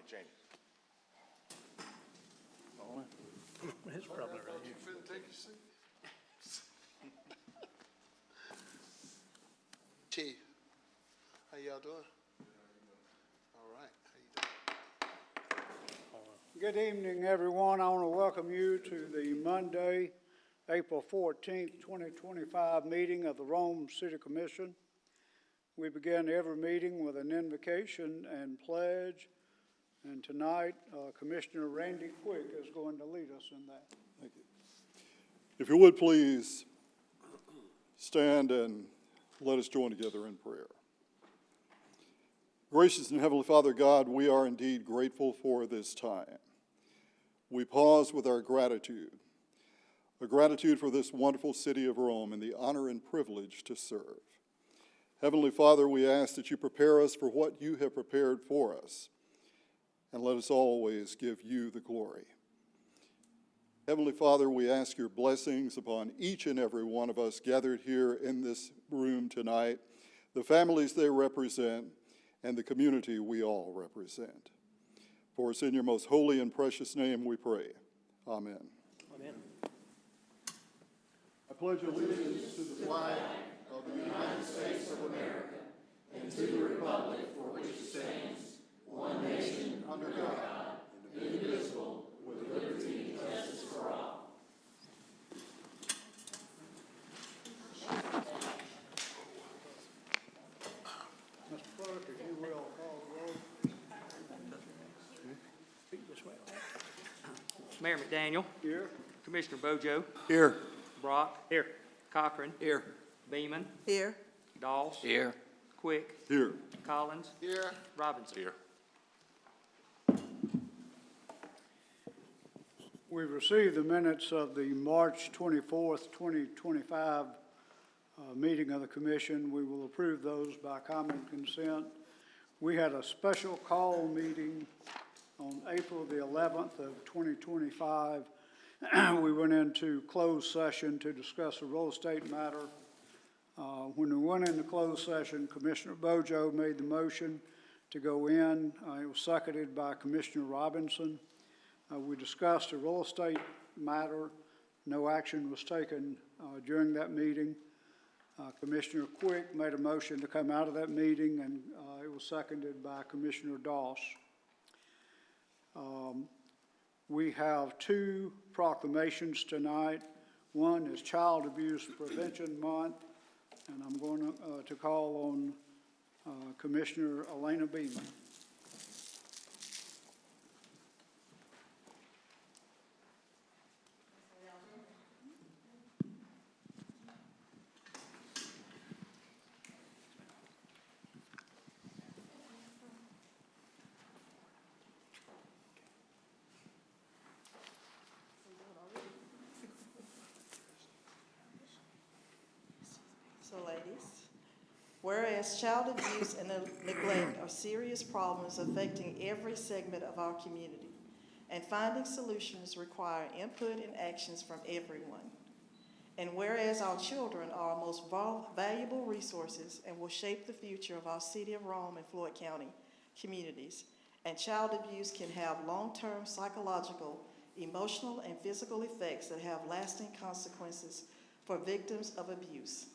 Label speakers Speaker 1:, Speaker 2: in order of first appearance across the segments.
Speaker 1: Cheney.
Speaker 2: It's probably right here.
Speaker 1: You finna take your seat?
Speaker 3: Chief, how y'all doing? All right, how you doing?
Speaker 4: Good evening, everyone. I want to welcome you to the Monday, April 14th, 2025 meeting of the Rome City Commission. We begin every meeting with an invocation and pledge, and tonight Commissioner Randy Quick is going to lead us in that.
Speaker 5: Thank you. If you would please stand and let us join together in prayer. Gracious and Heavenly Father God, we are indeed grateful for this time. We pause with our gratitude, a gratitude for this wonderful city of Rome and the honor and privilege to serve. Heavenly Father, we ask that you prepare us for what you have prepared for us, and let us always give you the glory. Heavenly Father, we ask your blessings upon each and every one of us gathered here in this room tonight, the families they represent, and the community we all represent. For it's in your most holy and precious name we pray. Amen.
Speaker 2: Amen.
Speaker 5: I pledge allegiance to the flag of the United States of America and to the republic for which it stands, one nation, under God, indivisible, with liberty and justice for all.
Speaker 4: Mr. Clerk, if you will, call the roll.
Speaker 2: Mayor McDaniel.
Speaker 4: Here.
Speaker 2: Commissioner Bojo.
Speaker 5: Here.
Speaker 2: Brock. Here. Cochran.
Speaker 5: Here.
Speaker 2: Beeman.
Speaker 6: Here.
Speaker 2: Doss.
Speaker 1: Here.
Speaker 2: Quick.
Speaker 5: Here.
Speaker 2: Collins.
Speaker 3: Here.
Speaker 2: Robinson.
Speaker 1: Here.
Speaker 4: We've received the minutes of the March 24th, 2025 meeting of the commission. We will approve those by common consent. We had a special call meeting on April the 11th of 2025. We went into closed session to discuss a real estate matter. When we went into closed session, Commissioner Bojo made the motion to go in. It was seconded by Commissioner Robinson. We discussed a real estate matter. No action was taken during that meeting. Commissioner Quick made a motion to come out of that meeting, and it was seconded by Commissioner Doss. We have two proclamations tonight. One is Child Abuse Prevention Month, and I'm going to call on Commissioner Elena Beeman.
Speaker 6: So ladies, whereas child abuse and neglect are serious problems affecting every segment of our community, and finding solutions require input and actions from everyone. And whereas our children are our most valuable resources and will shape the future of our city of Rome and Floyd County communities, and child abuse can have long-term psychological, emotional, and physical effects that have lasting consequences for victims of abuse.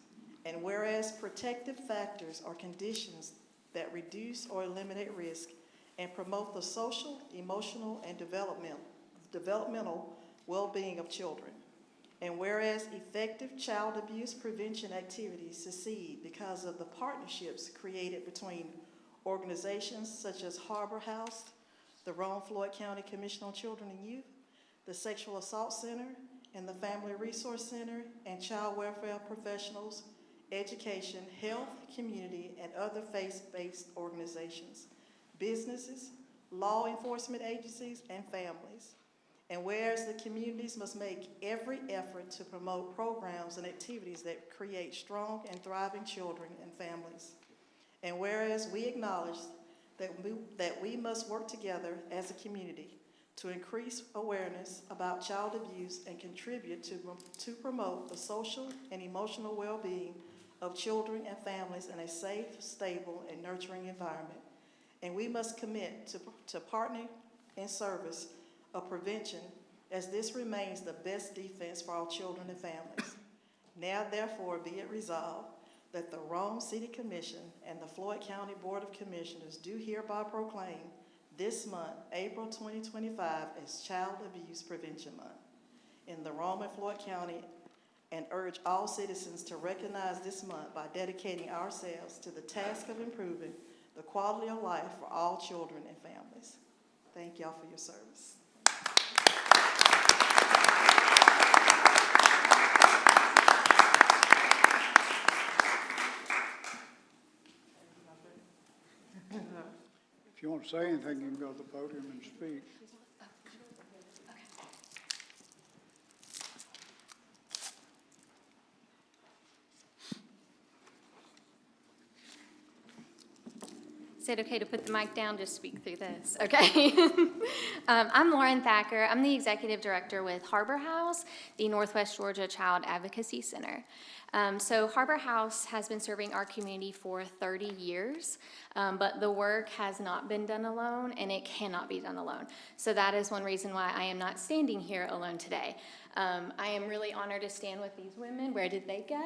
Speaker 6: And whereas protective factors are conditions that reduce or eliminate risk and promote the social, emotional, and developmental well-being of children. And whereas effective child abuse prevention activities succeed because of the partnerships created between organizations such as Harbor House, the Rome Floyd County Commission on Children and Youth, the Sexual Assault Center, and the Family Resource Center, and child welfare professionals, education, health, community, and other faith-based organizations, businesses, law enforcement agencies, and families. And whereas the communities must make every effort to promote programs and activities that create strong and thriving children and families. And whereas we acknowledge that we must work together as a community to increase awareness about child abuse and contribute to promote the social and emotional well-being of children and families in a safe, stable, and nurturing environment. and we must commit to partner in service of prevention, as this remains the best defense for our children and families. Now therefore be it resolved that the Rome City Commission and the Floyd County Board of Commissioners do hereby proclaim this month, April 2025, as Child Abuse Prevention Month in the Rome and Floyd County, and urge all citizens to recognize this month by dedicating ourselves to the task of improving the quality of life for all children and families. Thank y'all for your service.
Speaker 4: If you want to say anything, you can go to the podium and speak.
Speaker 1: Is it okay to put the mic down, just speak through this? Okay. I'm Lauren Thacker. I'm the executive director with Harbor House, the Northwest Georgia Child Advocacy Center. So Harbor House has been serving our community for 30 years, but the work has not been done alone, and it cannot be done alone. So that is one reason why I am not standing here alone today. I am really honored to stand with these women. Where did they go?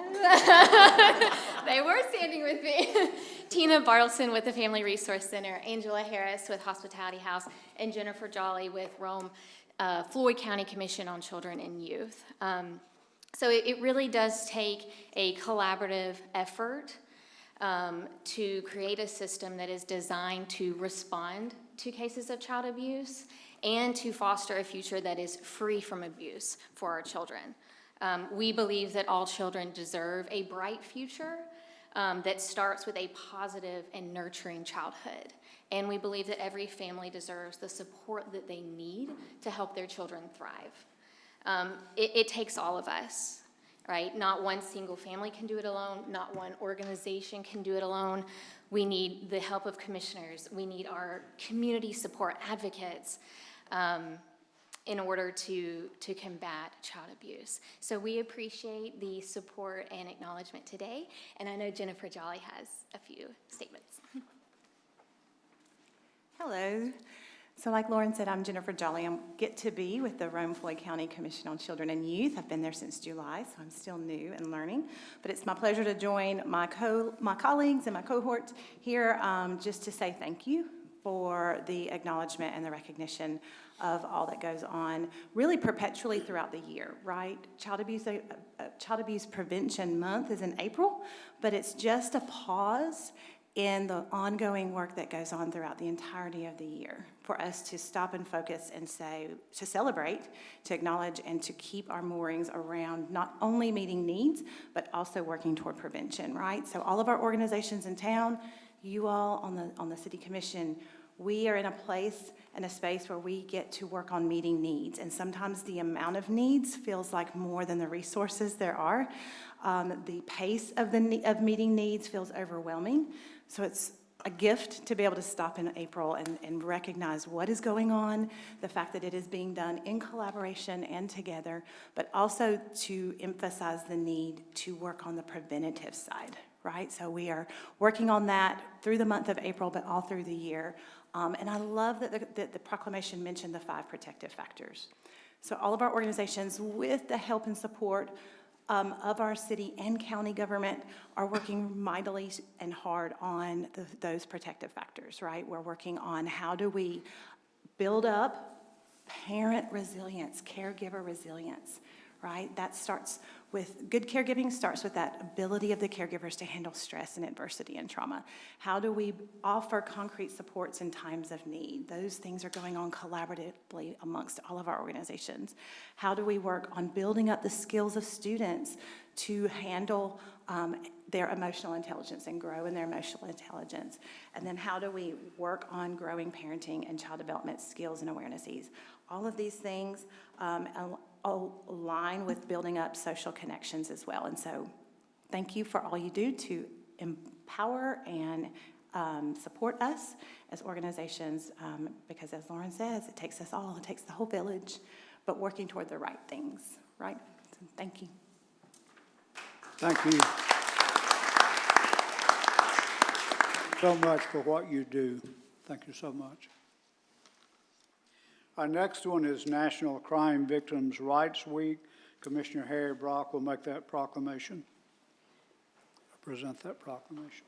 Speaker 1: They were standing with me. Tina Bartleson with the Family Resource Center, Angela Harris with Hospitality House, and Jennifer Jolly with Rome, Floyd County Commission on Children and Youth. So it really does take a collaborative effort to create a system that is designed to respond to cases of child abuse and to foster a future that is free from abuse for our children. We believe that all children deserve a bright future that starts with a positive and nurturing childhood. And we believe that every family deserves the support that they need to help their children thrive. It takes all of us, right? Not one single family can do it alone. Not one organization can do it alone. We need the help of commissioners. We need our community support advocates in order to combat child abuse. So we appreciate the support and acknowledgement today. And I know Jennifer Jolly has a few statements.
Speaker 7: Hello. So like Lauren said, I'm Jennifer Jolly. I get to be with the Rome Floyd County Commission on Children and Youth. I've been there since July, so I'm still new and learning. But it's my pleasure to join my colleagues and my cohort here just to say thank you for the acknowledgement and the recognition of all that goes on really perpetually throughout the year, right? Child Abuse Prevention Month is in April, but it's just a pause in the ongoing work that goes on throughout the entirety of the year for us to stop and focus and say, to celebrate, to acknowledge, and to keep our moorings around not only meeting needs, but also working toward prevention, right? So all of our organizations in town, you all on the City Commission, we are in a place and a space where we get to work on meeting needs. And sometimes the amount of needs feels like more than the resources there are. The pace of meeting needs feels overwhelming. So it's a gift to be able to stop in April and recognize what is going on, the fact that it is being done in collaboration and together, but also to emphasize the need to work on the preventative side, right? So we are working on that through the month of April, but all through the year. And I love that the proclamation mentioned the 5 protective factors. So all of our organizations, with the help and support of our city and county government, are working mightily and hard on those protective factors, right? We're working on how do we build up parent resilience, caregiver resilience, right? That starts with, good caregiving starts with that ability of the caregivers to handle stress and adversity and trauma. How do we offer concrete supports in times of need? Those things are going on collaboratively amongst all of our organizations. How do we work on building up the skills of students to handle their emotional intelligence and grow in their emotional intelligence? And then how do we work on growing parenting and child development skills and awarenesses? All of these things align with building up social connections as well. And so thank you for all you do to empower and support us as organizations, because as Lauren says, it takes us all, it takes the whole village, but working toward the right things, right? So thank you.
Speaker 4: Thank you so much for what you do. Thank you so much. Our next one is National Crime Victims' Rights Week. Commissioner Harry Brock will make that proclamation. Present that proclamation.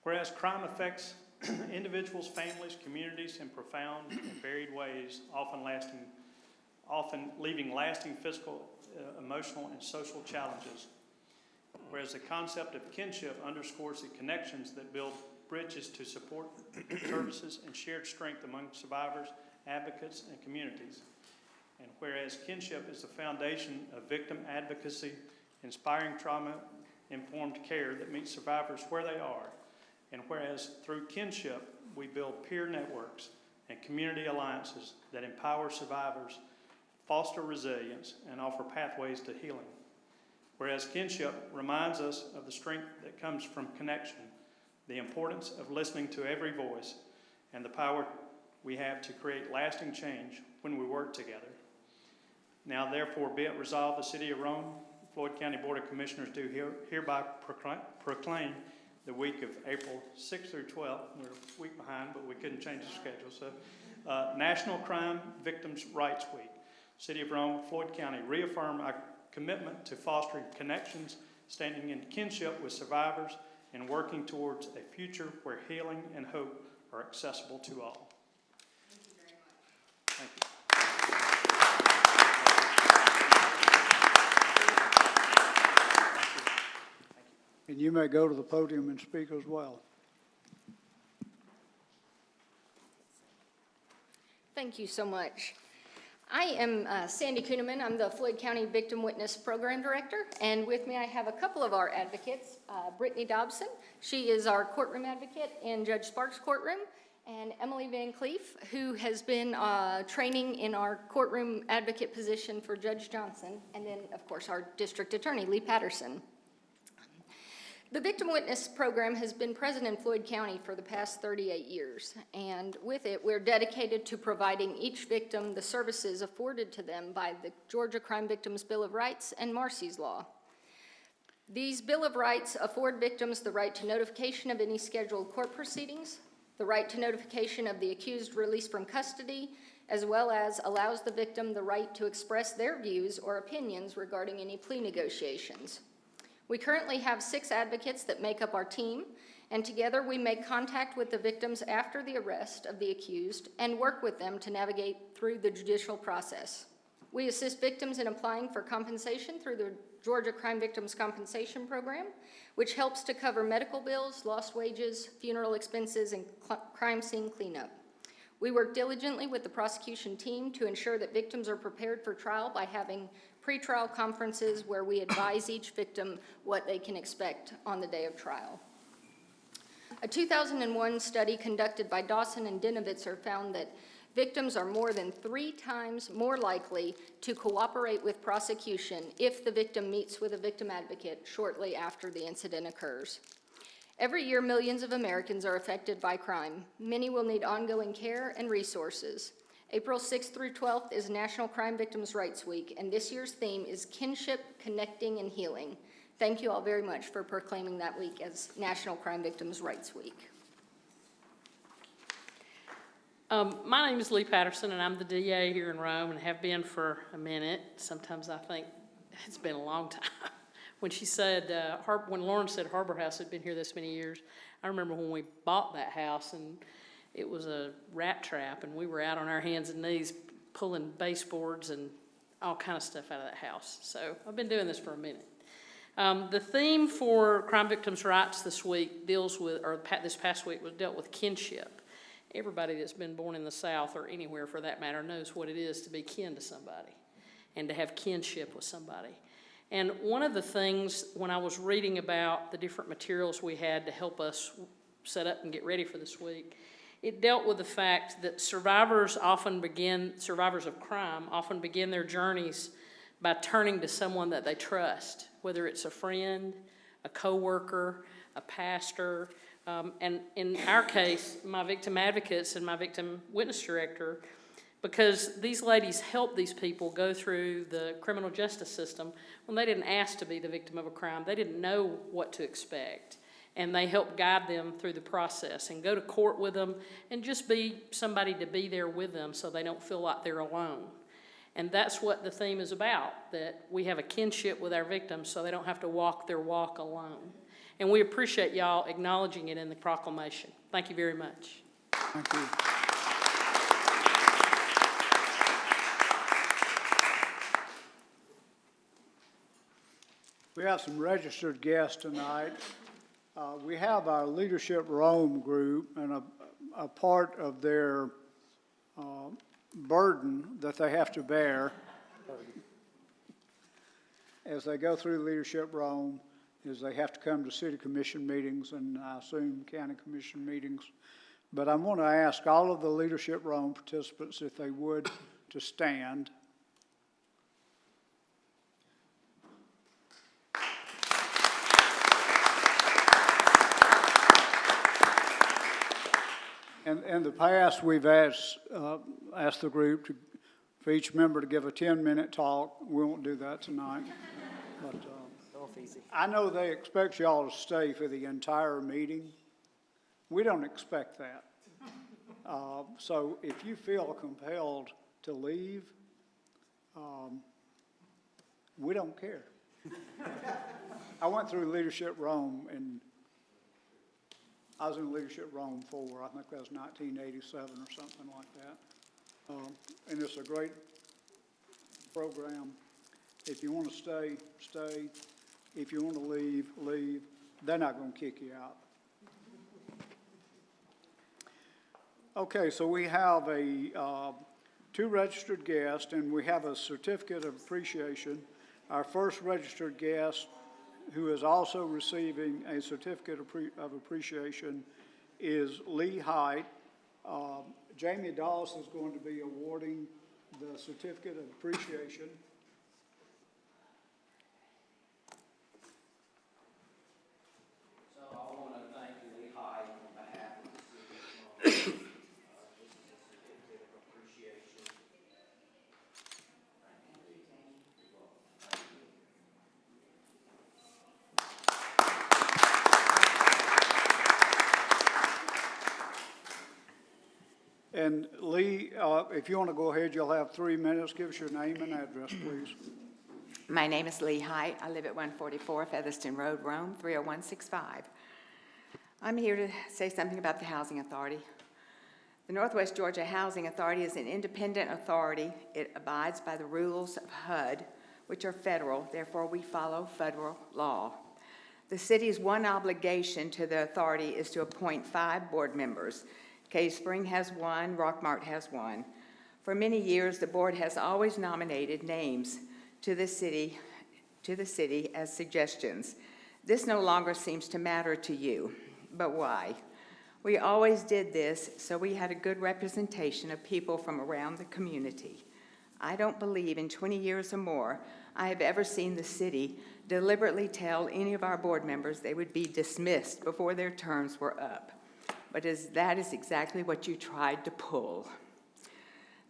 Speaker 8: Whereas crime affects individuals, families, communities in profound and varied ways, often leaving lasting physical, emotional, and social challenges. Whereas the concept of kinship underscores the connections that build bridges to support services and shared strength among survivors, advocates, and communities. And whereas kinship is the foundation of victim advocacy, inspiring trauma-informed care that meets survivors where they are. And whereas through kinship, we build peer networks and community alliances that empower survivors, foster resilience, and offer pathways to healing. Whereas kinship reminds us of the strength that comes from connection, the importance of listening to every voice, and the power we have to create lasting change when we work together. Now therefore be it resolved, the City of Rome, Floyd County Board of Commissioners do hereby proclaim the week of April 6th through 12th. We're a week behind, but we couldn't change the schedule. So National Crime Victims' Rights Week. City of Rome, Floyd County reaffirm our commitment to fostering connections, standing in kinship with survivors, and working towards a future where healing and hope are accessible to all.
Speaker 1: Thank you very much.
Speaker 8: Thank you.
Speaker 4: And you may go to the podium and speak as well.
Speaker 9: Thank you so much. I am Sandy Kuhneman. I'm the Floyd County Victim Witness Program Director, and with me I have a couple of our advocates. Brittany Dobson, she is our courtroom advocate in Judge Sparks' courtroom, and Emily Van Cleef, who has been training in our courtroom advocate position for Judge Johnson, and then, of course, our district attorney, Lee Patterson. The Victim Witness Program has been present in Floyd County for the past 38 years, and with it, we're dedicated to providing each victim the services afforded to them by the Georgia Crime Victims Bill of Rights and Marsy's Law. These Bill of Rights afford victims the right to notification of any scheduled court proceedings, the right to notification of the accused released from custody, as well as allows the victim the right to express their views or opinions regarding any plea negotiations. We currently have 6 advocates that make up our team, and together we make contact with the victims after the arrest of the accused and work with them to navigate through the judicial process. We assist victims in applying for compensation through the Georgia Crime Victims Compensation Program, which helps to cover medical bills, lost wages, funeral expenses, and crime scene cleanup. We work diligently with the prosecution team to ensure that victims are prepared for trial by having pretrial conferences where we advise each victim what they can expect on the day of trial. A 2001 study conducted by Dawson and Dinovitzer found that victims are more than 3 times more likely to cooperate with prosecution if the victim meets with a victim advocate shortly after the incident occurs. Every year, millions of Americans are affected by crime. Many will need ongoing care and resources. April 6th through 12th is National Crime Victims' Rights Week, and this year's theme is Kinship, Connecting, and Healing. Thank you all very much for proclaiming that week as National Crime Victims' Rights Week.
Speaker 10: My name is Lee Patterson, and I'm the DA here in Rome and have been for a minute. Sometimes I think it's been a long time. When she said, when Lauren said Harbor House had been here this many years, I remember when we bought that house and it was a rat trap and we were out on our hands and knees pulling baseboards and all kind of stuff out of that house. So I've been doing this for a minute. The theme for Crime Victims' Rights this week deals with, or this past week was dealt with kinship. Everybody that's been born in the South or anywhere for that matter knows what it is to be kin to somebody and to have kinship with somebody. And one of the things when I was reading about the different materials we had to help us set up and get ready for this week, it dealt with the fact that survivors of crime often begin their journeys by turning to someone that they trust, whether it's a friend, a coworker, a pastor, And in our case, my victim advocates and my victim witness director, because these ladies help these people go through the criminal justice system when they didn't ask to be the victim of a crime. They didn't know what to expect. And they help guide them through the process and go to court with them and just be somebody to be there with them so they don't feel like they're alone. And that's what the theme is about, that we have a kinship with our victims so they don't have to walk their walk alone. And we appreciate y'all acknowledging it in the proclamation. Thank you very much.
Speaker 4: Thank you. We have some registered guests tonight. We have our Leadership Rome group, and a part of their burden that they have to bear as they go through Leadership Rome is they have to come to city commission meetings and I assume county commission meetings. But I want to ask all of the Leadership Rome participants if they would to stand. In the past, we've asked the group for each member to give a 10-minute talk. We won't do that tonight. But I know they expect y'all to stay for the entire meeting. We don't expect that. So if you feel compelled to leave, we don't care. I went through Leadership Rome, and I was in Leadership Rome 4, I think that was 1987 or something like that. And it's a great program. If you want to stay, stay. If you want to leave, leave. They're not going to kick you out. Okay, so we have two registered guests, and we have a certificate of appreciation. Our first registered guest, who is also receiving a certificate of appreciation, is Lee Height. Jamie Dawes is going to be awarding the certificate of appreciation.
Speaker 11: So I want to thank Lee Height on behalf of the city of Rome. This is a certificate of appreciation. Thank you, Lee. You're welcome. Thank you.
Speaker 4: And Lee, if you want to go ahead, you'll have 3 minutes. Give us your name and address, please.
Speaker 12: My name is Lee Height. I live at 144 Featherston Road, Rome, 30165. I'm here to say something about the Housing Authority. The Northwest Georgia Housing Authority is an independent authority. It abides by the rules of HUD, which are federal. Therefore, we follow federal law. The city's one obligation to the authority is to appoint 5 board members. Cave Spring has 1, Rockmart has 1. For many years, the board has always nominated names to the city as suggestions. This no longer seems to matter to you, but why? We always did this so we had a good representation of people from around the community. I don't believe in 20 years or more I have ever seen the city deliberately tell any of our board members they would be dismissed before their terms were up. But that is exactly what you tried to pull.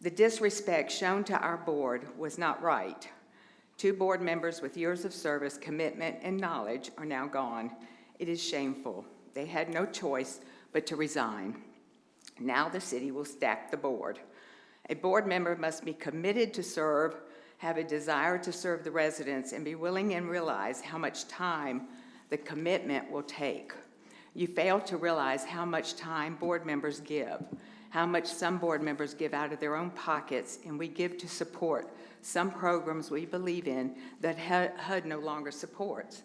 Speaker 12: The disrespect shown to our board was not right. 2 board members with years of service, commitment, and knowledge are now gone. It is shameful. They had no choice but to resign. Now the city will stack the board. A board member must be committed to serve, have a desire to serve the residents, and be willing and realize how much time the commitment will take. You fail to realize how much time board members give, how much some board members give out of their own pockets, and we give to support some programs we believe in that HUD no longer supports.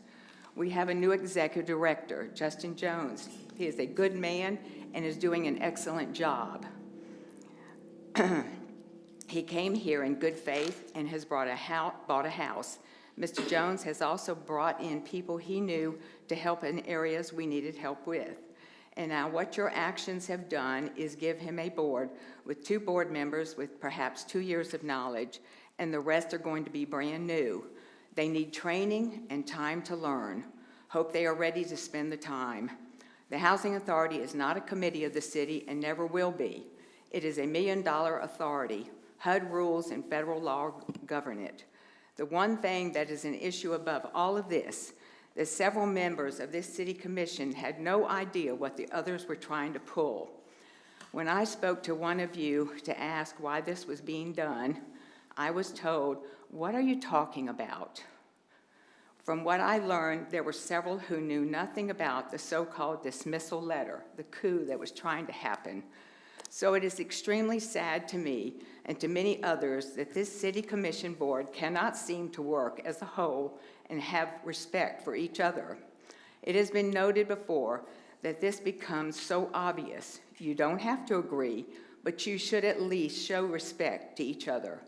Speaker 12: We have a new executive director, Justin Jones. He is a good man and is doing an excellent job. He came here in good faith and has bought a house. Mr. Jones has also brought in people he knew to help in areas we needed help with. And now what your actions have done is give him a board with 2 board members with perhaps 2 years of knowledge, and the rest are going to be brand new. They need training and time to learn. Hope they are ready to spend the time. The Housing Authority is not a committee of the city and never will be. It is a $1 million authority. HUD rules and federal law govern it. The one thing that is an issue above all of this, that several members of this city commission had no idea what the others were trying to pull. When I spoke to one of you to ask why this was being done, I was told, "What are you talking about?" From what I learned, there were several who knew nothing about the so-called dismissal letter, the coup that was trying to happen. So it is extremely sad to me and to many others that this city commission board cannot seem to work as a whole and have respect for each other. It has been noted before that this becomes so obvious. You don't have to agree, but you should at least show respect to each other.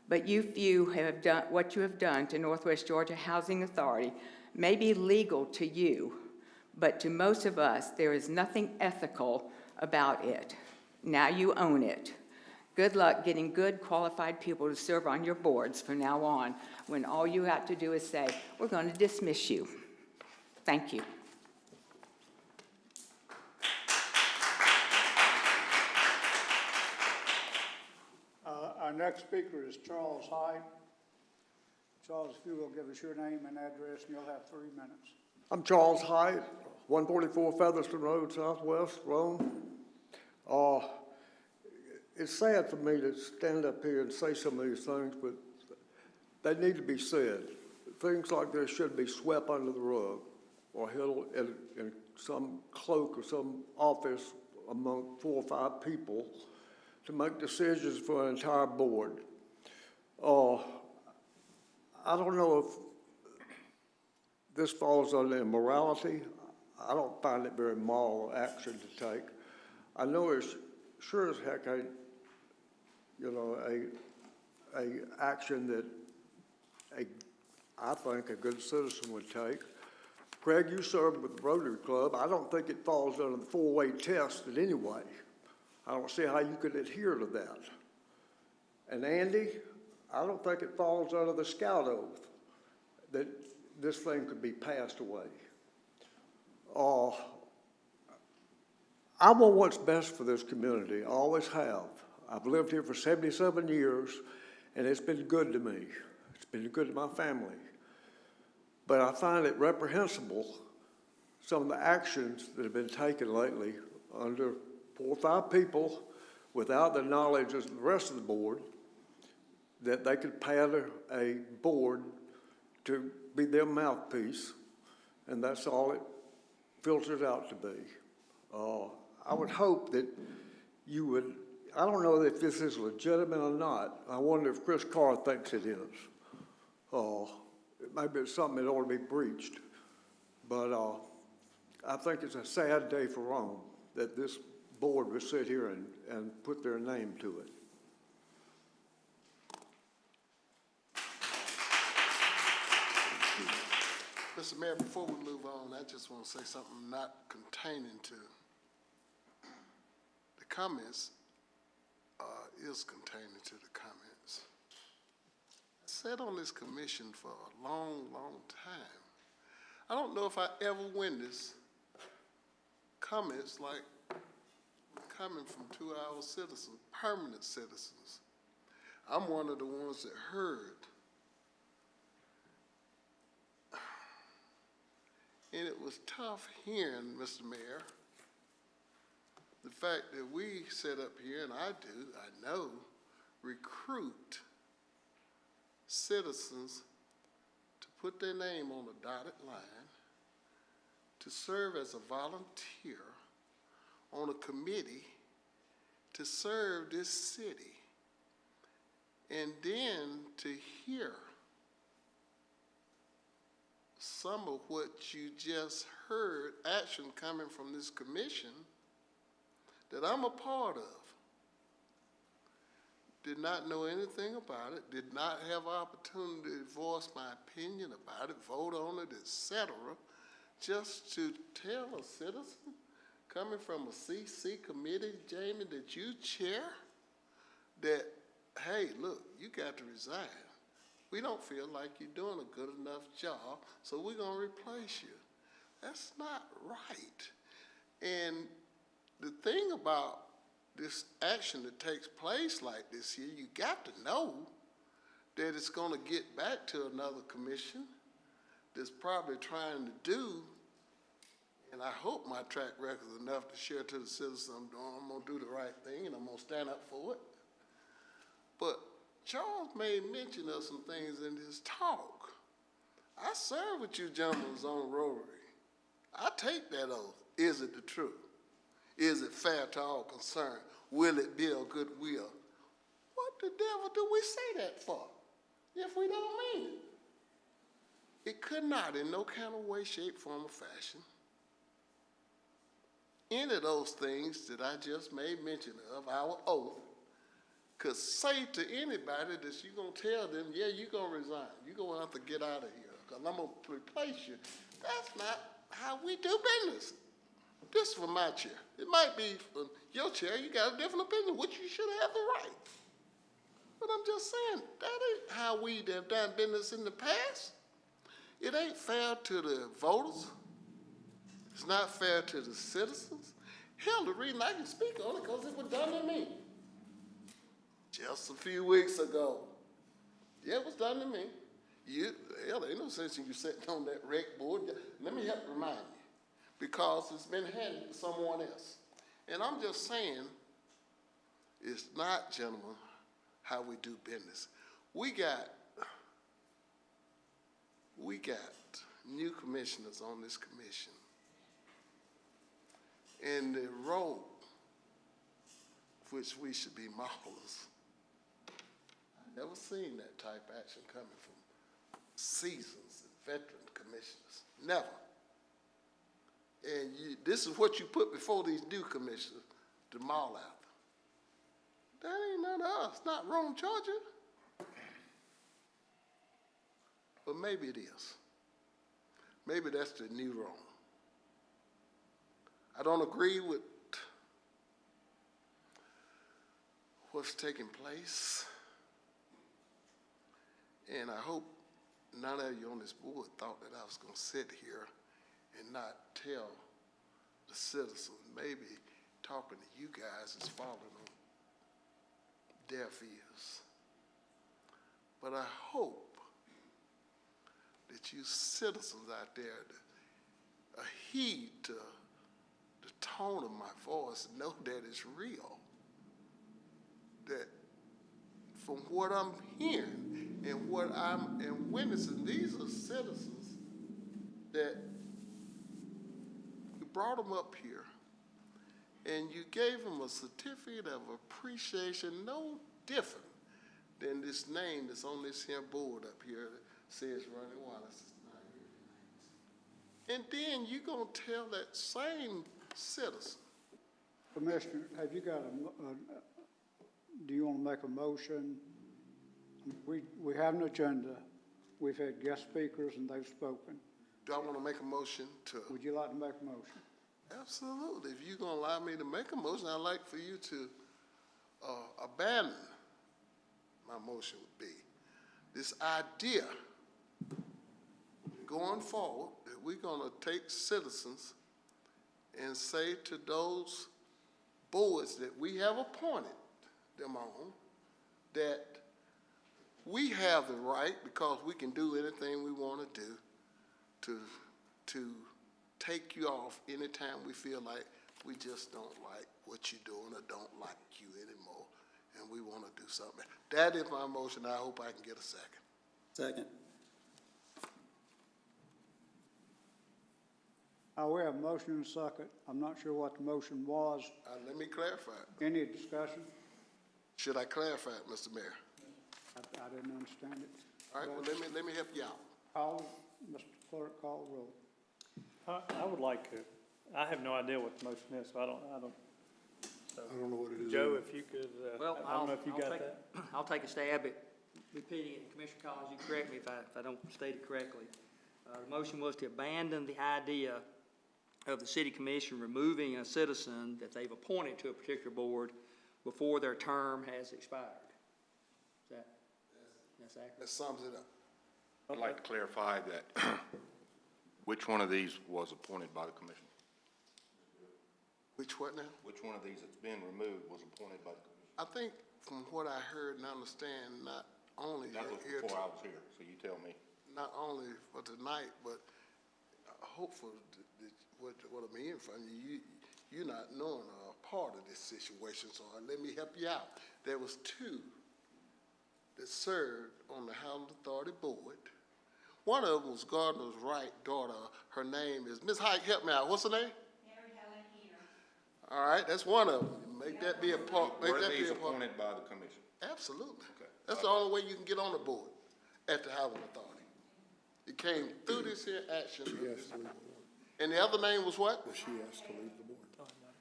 Speaker 12: But you few have done what you have done to Northwest Georgia Housing Authority may be legal to you, but to most of us, there is nothing ethical about it. Now you own it. Good luck getting good, qualified people to serve on your boards from now on, when all you have to do is say, "We're going to dismiss you." Thank you.
Speaker 4: Our next speaker is Charles Hyde. Charles, if you will give us your name and address, and you'll have 3 minutes.
Speaker 13: I'm Charles Hyde, 144 Featherston Road, Southwest, Rome. It's sad for me to stand up here and say some of these things, but they need to be said. Things like this should be swept under the rug or held in some cloak or some office among 4 or 5 people to make decisions for an entire board. I don't know if this falls under immorality. I don't find it very moral action to take. I know it's sure as heck a action that I think a good citizen would take. Craig, you served with the Rotary Club. I don't think it falls under the 4-way test in any way. I don't see how you could adhere to that. And Andy, I don't think it falls under the Scout Oath that this thing could be passed away. I want what's best for this community. I always have. I've lived here for 77 years, and it's been good to me. It's been good to my family. But I find it reprehensible, some of the actions that have been taken lately under 4 or 5 people without the knowledge of the rest of the board, that they could pad a board to be their mouthpiece, and that's all it filters out to be. I would hope that you would, I don't know if this is legitimate or not. I wonder if Chris Carr thinks it is. Maybe it's something that ought to be breached. But I think it's a sad day for Rome that this board would sit here and put their name to it.
Speaker 3: Mr. Mayor, before we move on, I just want to say something not containing to the comments, is containing to the comments. I sat on this commission for a long, long time. I don't know if I ever witnessed comments like coming from 2 of our citizens, permanent citizens. I'm one of the ones that heard. And it was tough hearing, Mr. Mayor, the fact that we sit up here, and I know, recruit citizens to put their name on a dotted line, to serve as a volunteer on a committee to serve this city, and then to hear some of what you just heard, action coming from this commission that I'm a part of. Did not know anything about it, did not have opportunity to voice my opinion about it, vote on it, etc. Just to tell a citizen coming from a CC committee, Jamie, that you chair, that, hey, look, you got to resign. We don't feel like you're doing a good enough job, so we're going to replace you. That's not right. And the thing about this action that takes place like this here, you got to know that it's going to get back to another commission that's probably trying to do, and I hope my track record is enough to share to the citizens I'm going to do the right thing and I'm going to stand up for it. But Charles made mention of some things in his talk. I served with you gentlemen on Rotary. I take that oath. Is it the truth? Is it fair to all concerned? Will it build goodwill? What the devil do we say that for if we don't mean it? It could not in no kind of way, shape, form, or fashion. Any of those things that I just made mention of, our oath, could say to anybody that you're going to tell them, yeah, you're going to resign. You're going to have to get out of here because I'm going to replace you. That's not how we do business. This is for my chair. It might be for your chair. You got a different opinion, which you should have the right. But I'm just saying, that ain't how we have done business in the past. It ain't fair to the voters. It's not fair to the citizens. Hell, the reason I can speak on it because it was done to me. Just a few weeks ago. Yeah, it was done to me. Hell, there ain't no sense in you sitting on that rec board. Let me help remind you. Because it's been handed to someone else. And I'm just saying, it's not, gentlemen, how we do business. We got new commissioners on this commission. And the role which we should be maulers. I've never seen that type of action coming from seasoned and veteran commissioners. Never. And this is what you put before these new commissioners to maul out. That ain't none of us, not Rome, Georgia. But maybe it is. Maybe that's the new Rome. I don't agree with what's taking place. And I hope none of you on this board thought that I was going to sit here and not tell the citizens. Maybe talking to you guys is falling on deaf ears. But I hope that you citizens out there heed to the tone of my voice, know that it's real. That from what I'm hearing and what I'm witnessing, these are citizens that you brought them up here and you gave them a certificate of appreciation no different than this name that's on this here board up here that says Ronnie Wallace is not here. And then you're going to tell that same citizen.
Speaker 4: Commissioner, have you got do you want to make a motion? We have an agenda. We've had guest speakers and they've spoken.
Speaker 3: Do I want to make a motion to?
Speaker 4: Would you like to make a motion?
Speaker 3: Absolutely. If you're going to allow me to make a motion, I'd like for you to abandon my motion would be this idea going forward that we're going to take citizens and say to those boards that we have appointed them on that we have the right, because we can do anything we want to do, to take you off anytime we feel like we just don't like what you're doing or don't like you anymore and we want to do something. That is my motion. I hope I can get a second.
Speaker 14: Second.
Speaker 4: We have a motion and a second. I'm not sure what the motion was.
Speaker 3: Let me clarify it.
Speaker 4: Any discussion?
Speaker 3: Should I clarify it, Mr. Mayor?
Speaker 4: I didn't understand it.
Speaker 3: All right, well, let me help you out.
Speaker 4: Mr. Clerk, call the roll.
Speaker 8: I would like to, I have no idea what the motion is, so I don't. So,
Speaker 3: I don't know what it is.
Speaker 8: Joe, if you could,
Speaker 2: Well,
Speaker 8: I don't know if you got that.
Speaker 2: I'll take a stab at repeating it. Commissioner Collins, you correct me if I don't state it correctly. The motion was to abandon the idea of the city commission removing a citizen that they've appointed to a particular board before their term has expired. That's accurate?
Speaker 3: That sums it up.
Speaker 15: I'd like to clarify that which one of these was appointed by the commission?
Speaker 3: Which what now?
Speaker 15: Which one of these that's been removed was appointed by the commission?
Speaker 3: I think from what I heard and understand, not only
Speaker 15: That was
Speaker 3: here,
Speaker 15: before I was here, so you tell me.
Speaker 3: not only for tonight, but hopefully, what I'm hearing from you, you're not knowing a part of this situation, so let me help you out. There was two that served on the Housing Authority Board. One of them was Gardner's Wright daughter. Her name is, Ms. Hike, help me out. What's her name? Mary Helen Heater. All right, that's one of them. Make that be a part. Make
Speaker 15: Were
Speaker 3: that be
Speaker 15: these
Speaker 3: a part.
Speaker 15: appointed by the commission?
Speaker 3: Absolutely.
Speaker 15: Okay.
Speaker 3: That's the only way you can get on the board at the Housing Authority. It came through this here action. And the other name was what?
Speaker 5: She asked to leave the board.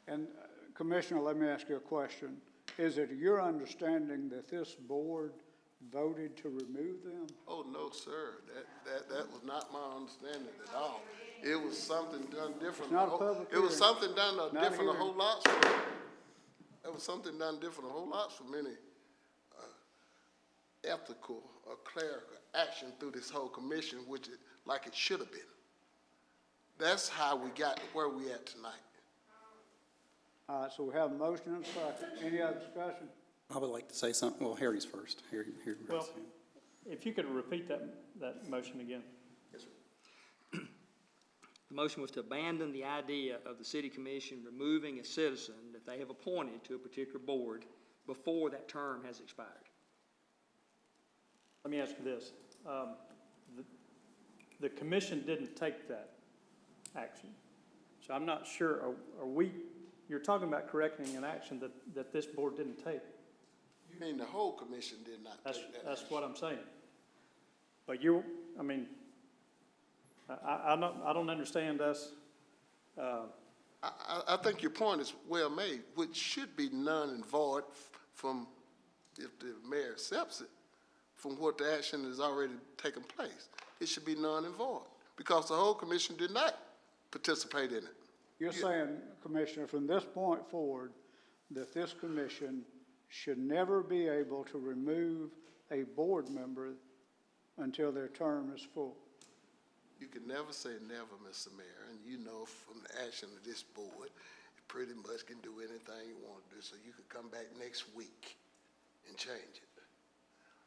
Speaker 4: And Commissioner, let me ask you a question. Is it your understanding that this board voted to remove them?
Speaker 3: Oh, no, sir. That was not my understanding at all. It was something done different.
Speaker 4: It's not a public
Speaker 3: It was
Speaker 4: hearing.
Speaker 3: something done
Speaker 4: Not a
Speaker 3: different a
Speaker 4: hearing.
Speaker 3: whole lot. It was something done different a whole lot for many ethical or clerical action through this whole commission, which it, like it should have been. That's how we got to where we at tonight.
Speaker 4: All right, so we have a motion and a second. Any other discussion?
Speaker 14: I would like to say something. Well, Harry's first. Harry.
Speaker 8: Well, if you could repeat that motion again.
Speaker 2: Yes, sir. The motion was to abandon the idea of the city commission removing a citizen that they have appointed to a particular board before that term has expired.
Speaker 8: Let me ask you this. The commission didn't take that action. So I'm not sure, you're talking about correcting an action that this board didn't take.
Speaker 3: You mean the whole commission did not take that
Speaker 8: That's
Speaker 3: action?
Speaker 8: what I'm saying. But I don't understand us.
Speaker 3: I think your point is well made, which should be none and void from, if the mayor accepts it, from what the action has already taken place. It should be none and void, because the whole commission did not participate in it.
Speaker 4: You're saying, Commissioner, from this point forward, that this commission should never be able to remove a board member until their term is full?
Speaker 3: You can never say never, Mr. Mayor, and you know from the action of this board, you pretty much can do anything you want to do, so you could come back next week and change it.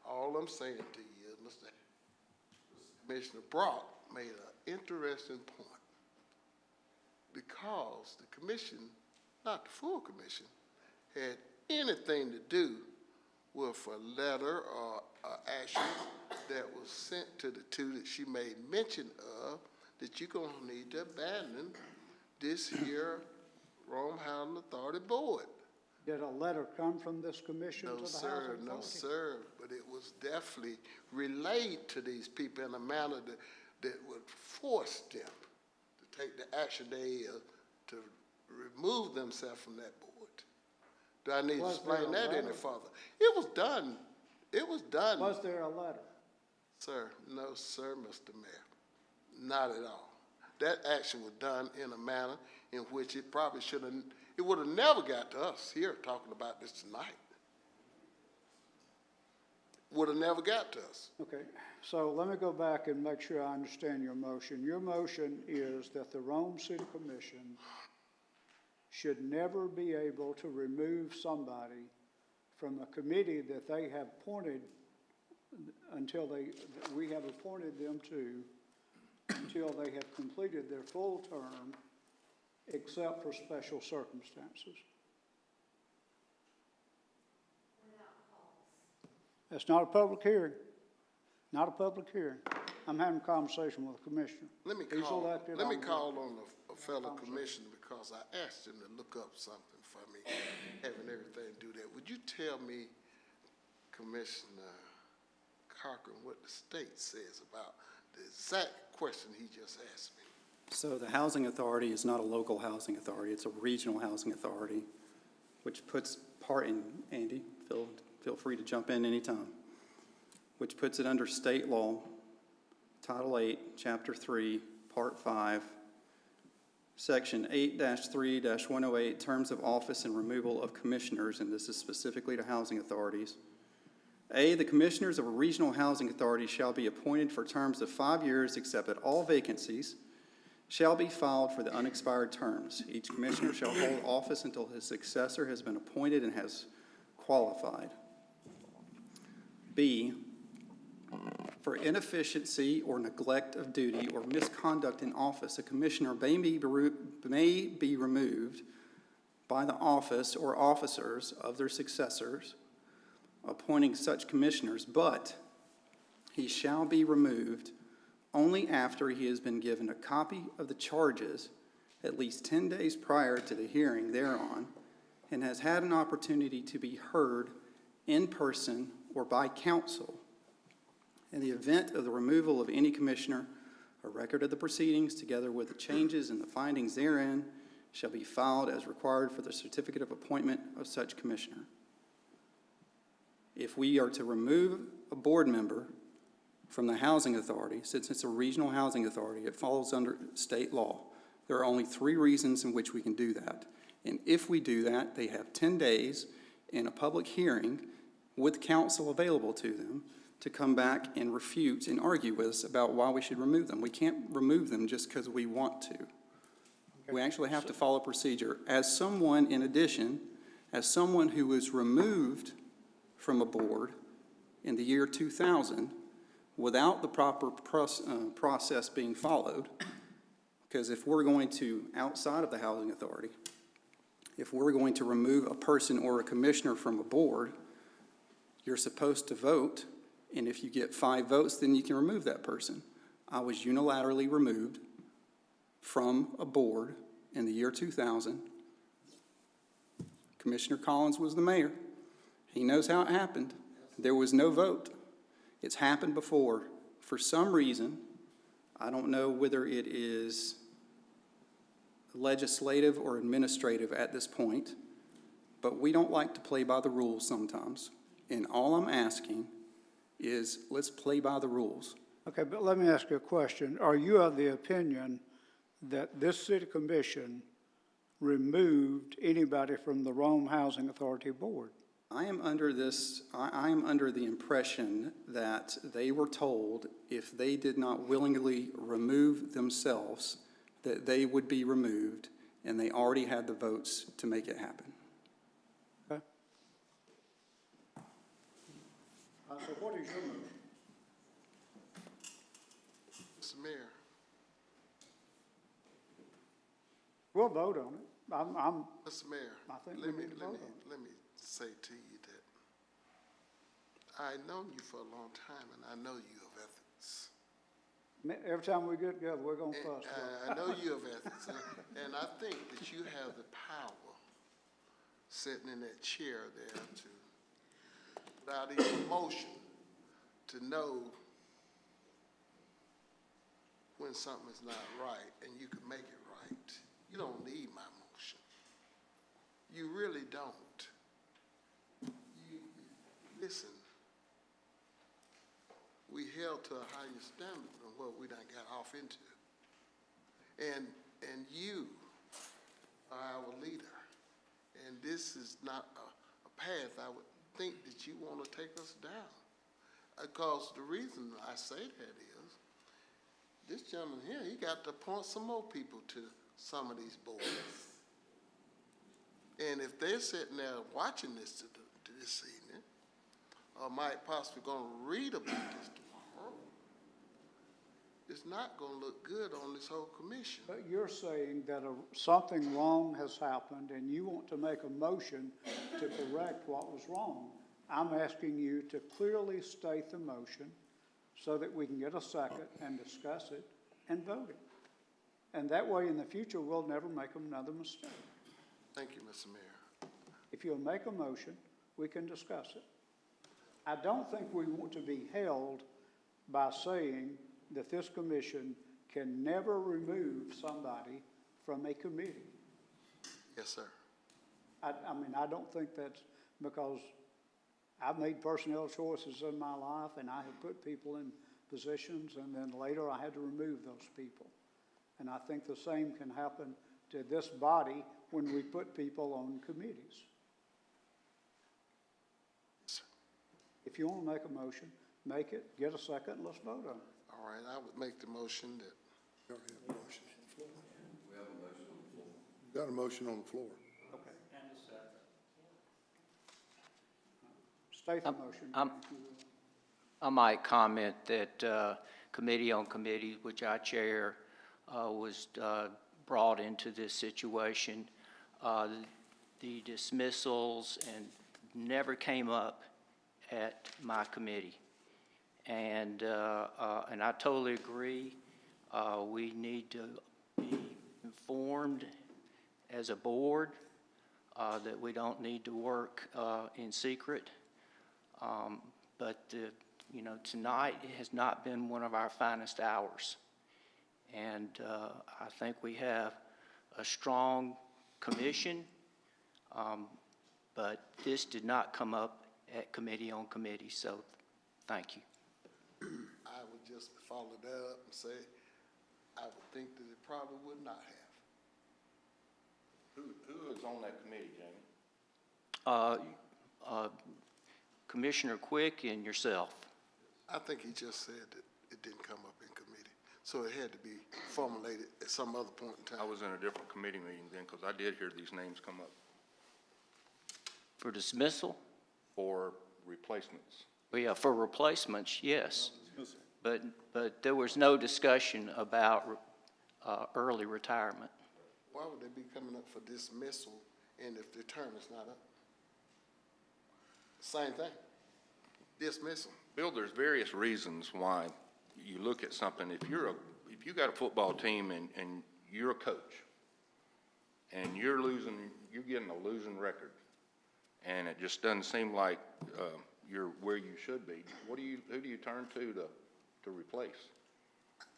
Speaker 3: All I'm saying to you is, Mr. Commissioner Brock made an interesting point, because the commission, not the full commission, had anything to do with a letter or action that was sent to the two that she made mention of, that you're going to need to abandon this here Rome Housing Authority Board.
Speaker 4: Did a letter come from this commission to
Speaker 3: No,
Speaker 4: the
Speaker 3: sir,
Speaker 4: Housing Authority?
Speaker 3: no, sir, but it was definitely relayed to these people in a manner that would force them to take the action they is to remove themselves from that board. Do I need to
Speaker 4: Was there
Speaker 3: explain
Speaker 4: a
Speaker 3: that any
Speaker 4: letter?
Speaker 3: further? It was done. It was done.
Speaker 4: Was there a letter?
Speaker 3: Sir, no, sir, Mr. Mayor, not at all. That action was done in a manner in which it probably should have, it would have never got to us here talking about this tonight. Would have never got to us.
Speaker 4: Okay, so let me go back and make sure I understand your motion. Your motion is that the Rome City Commission should never be able to remove somebody from a committee that they have appointed until we have appointed them to, until they have completed their full term, except for special circumstances. That's not a public hearing. Not a public hearing. I'm having a conversation with the commissioner.
Speaker 3: Let me
Speaker 4: He's
Speaker 3: call
Speaker 4: elected
Speaker 3: on
Speaker 4: the-
Speaker 3: a fellow commissioner, because I asked him to look up something for me, having everything do that. Would you tell me, Commissioner Cochran, what the state says about the exact question he just asked me?
Speaker 14: So the housing authority is not a local housing authority. It's a regional housing authority, which puts part in, Andy, feel free to jump in anytime, which puts it under state law, Title 8, Chapter 3, Part 5, Section 8-3-108, Terms of Office and Removal of Commissioners, and this is specifically to housing authorities. A, the commissioners of a regional housing authority shall be appointed for terms of 5 years except at all vacancies shall be filed for the unexpired terms. Each commissioner shall hold office until his successor has been appointed and has qualified. B, for inefficiency or neglect of duty or misconduct in office, a commissioner may be removed by the office or officers of their successors appointing such commissioners, but he shall be removed only after he has been given a copy of the charges at least 10 days prior to the hearing thereon and has had an opportunity to be heard in person or by counsel. In the event of the removal of any commissioner, a record of the proceedings together with the changes and the findings therein shall be filed as required for the certificate of appointment of such commissioner. If we are to remove a board member from the housing authority, since it's a regional housing authority, it falls under state law. There are only 3 reasons in which we can do that. And if we do that, they have 10 days in a public hearing with counsel available to them to come back and refute and argue with us about why we should remove them. We can't remove them just because we want to. We actually have to follow procedure. As someone, in addition, as someone who was removed from a board in the year 2000 without the proper process being followed, because if we're going to, outside of the housing authority, if we're going to remove a person or a commissioner from a board, you're supposed to vote, and if you get 5 votes, then you can remove that person. I was unilaterally removed from a board in the year 2000. Commissioner Collins was the mayor. He knows how it happened. There was no vote. It's happened before. For some reason, I don't know whether it is legislative or administrative at this point, but we don't like to play by the rules sometimes. And all I'm asking is, let's play by the rules.
Speaker 4: Okay, but let me ask you a question. Are you of the opinion that this city commission removed anybody from the Rome Housing Authority board?
Speaker 14: I am under the impression that they were told if they did not willingly remove themselves, that they would be removed, and they already had the votes to make it happen.
Speaker 4: Okay. So what is your motion?
Speaker 3: Mr. Mayor,
Speaker 4: We'll vote on it.
Speaker 3: Mr. Mayor,
Speaker 4: I think
Speaker 3: let
Speaker 4: we
Speaker 3: me
Speaker 4: need to vote on it.
Speaker 3: let me say to you that I've known you for a long time, and I know you of ethics.
Speaker 4: Every time we get together, we're going to fuss.
Speaker 3: I know you of ethics, and I think that you have the power sitting in that chair there to, without even emotion, to know when something is not right, and you can make it right. You don't need my motion. You really don't. Listen, we held to a higher standard than what we done got off into. And you are our leader. And this is not a path I would think that you want to take us down. Because the reason I say that is, this gentleman here, he got to appoint some more people to some of these boards. And if they're sitting there watching this this evening, or might possibly going to read about this tomorrow, it's not going to look good on this whole commission.
Speaker 4: But you're saying that something wrong has happened and you want to make a motion to correct what was wrong. I'm asking you to clearly state the motion so that we can get a second and discuss it and vote it. And that way in the future, we'll never make another mistake.
Speaker 3: Thank you, Mr. Mayor.
Speaker 4: If you'll make a motion, we can discuss it. I don't think we want to be held by saying that this commission can never remove somebody from a committee.
Speaker 3: Yes, sir.
Speaker 4: I mean, I don't think that's because I've made personnel choices in my life and I have put people in positions and then later I had to remove those people. And I think the same can happen to this body when we put people on committees. If you want to make a motion, make it, get a second, let's vote on it.
Speaker 3: All right, I would make the motion that.
Speaker 5: You already have a motion on the floor. Got a motion on the floor.
Speaker 8: Okay. And a second.
Speaker 4: State the motion. if you will.
Speaker 11: I might comment that Committee on Committees, which I chair, was brought into this situation. The dismissals and never came up at my committee. And I totally agree. We need to be informed as a board that we don't need to work in secret. But you know, tonight has not been one of our finest hours. And I think we have a strong commission, but this did not come up at Committee on Committees, so thank you.
Speaker 3: I would just follow that up and say, I would think that it probably would not have.
Speaker 15: Who is on that committee, Jamie?
Speaker 11: Commissioner Quick and yourself.
Speaker 3: I think he just said that it didn't come up in committee, so it had to be formulated at some other point in
Speaker 15: I
Speaker 3: time.
Speaker 15: was in a different committee meeting then, because I did hear these names come up
Speaker 11: For dismissal?
Speaker 15: for replacements.
Speaker 11: Well, yeah, for replacements, yes. But there was no discussion about early retirement.
Speaker 3: Why would they be coming up for dismissal and if the term is not up? Same thing, dismissal.
Speaker 15: Bill, there's various reasons why you look at something. If you got a football team and you're a coach and you're getting a losing record, and it just doesn't seem like you're where you should be, who do you turn to replace?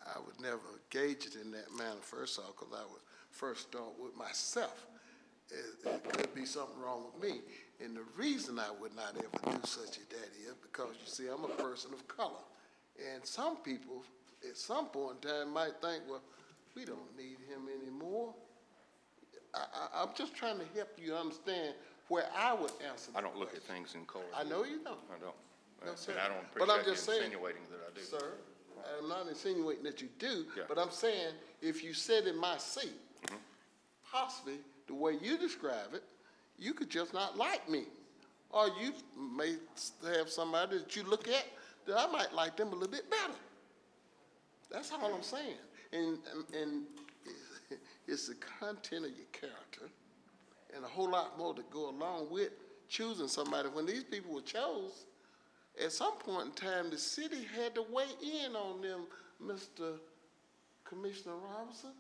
Speaker 3: I would never gauge it in that manner first off, because I would first start with myself. It could be something wrong with me. And the reason I would not ever do such as that is because, you see, I'm a person of color. And some people, at some point in time, might think, well, we don't need him anymore. I'm just trying to help you understand where I would answer that
Speaker 15: I don't look at
Speaker 3: question.
Speaker 15: things in color.
Speaker 3: I know you don't.
Speaker 15: I don't.
Speaker 3: No, sir.
Speaker 15: And I don't
Speaker 3: But I'm
Speaker 15: appreciate
Speaker 3: just
Speaker 15: you
Speaker 3: saying,
Speaker 15: insinuating that I do.
Speaker 3: Sir, I'm not insinuating that you do,
Speaker 15: Yeah.
Speaker 3: but I'm saying if you sit in my seat, possibly the way you describe it, you could just not like me. Or you may have somebody that you look at that I might like them a little bit better. That's all I'm saying. And it's the content of your character and a whole lot more to go along with choosing somebody. When these people were chose, at some point in time, the city had to weigh in on them, Mr. Commissioner Robinson.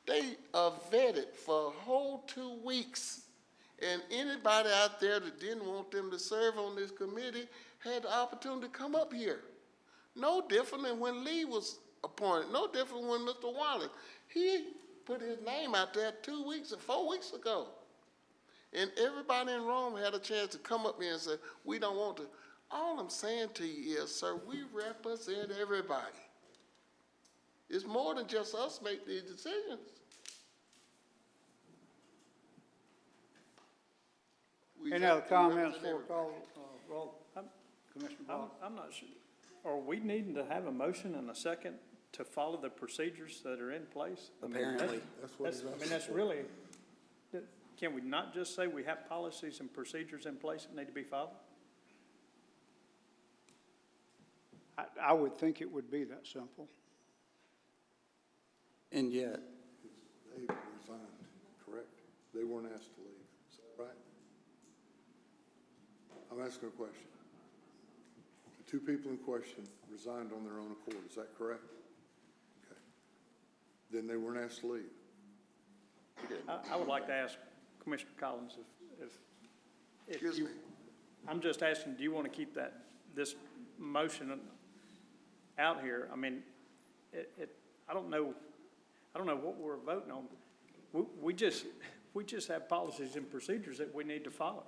Speaker 3: They are vetted for a whole 2 weeks. And anybody out there that didn't want them to serve on this committee had the opportunity to come up here. No different than when Lee was appointed. No different when Mr. Wallace. He put his name out there 2 weeks or 4 weeks ago. And everybody in Rome had a chance to come up here and say, we don't want to. All I'm saying to you is, sir, we represent everybody. It's more than just us make these decisions.
Speaker 4: Any other comments for call, roll? Commissioner Block?
Speaker 8: I'm not sure. Are we needing to have a motion and a second to follow the procedures that are in place? I mean,
Speaker 14: Apparently.
Speaker 8: that's really, can we not just say we have policies and procedures in place that need to be followed?
Speaker 4: I would think it would be that simple.
Speaker 14: And yet,
Speaker 5: They resigned, correct? They weren't asked to leave, is that right? I'm asking a question. The two people in question resigned on their own accord, is that correct? Okay. Then they weren't asked to leave.
Speaker 8: I would like to ask Commissioner Collins if
Speaker 3: Excuse
Speaker 8: you,
Speaker 3: me.
Speaker 8: I'm just asking, do you want to keep this motion out here? I mean, I don't know what we're voting on. We just have policies and procedures that we need to follow.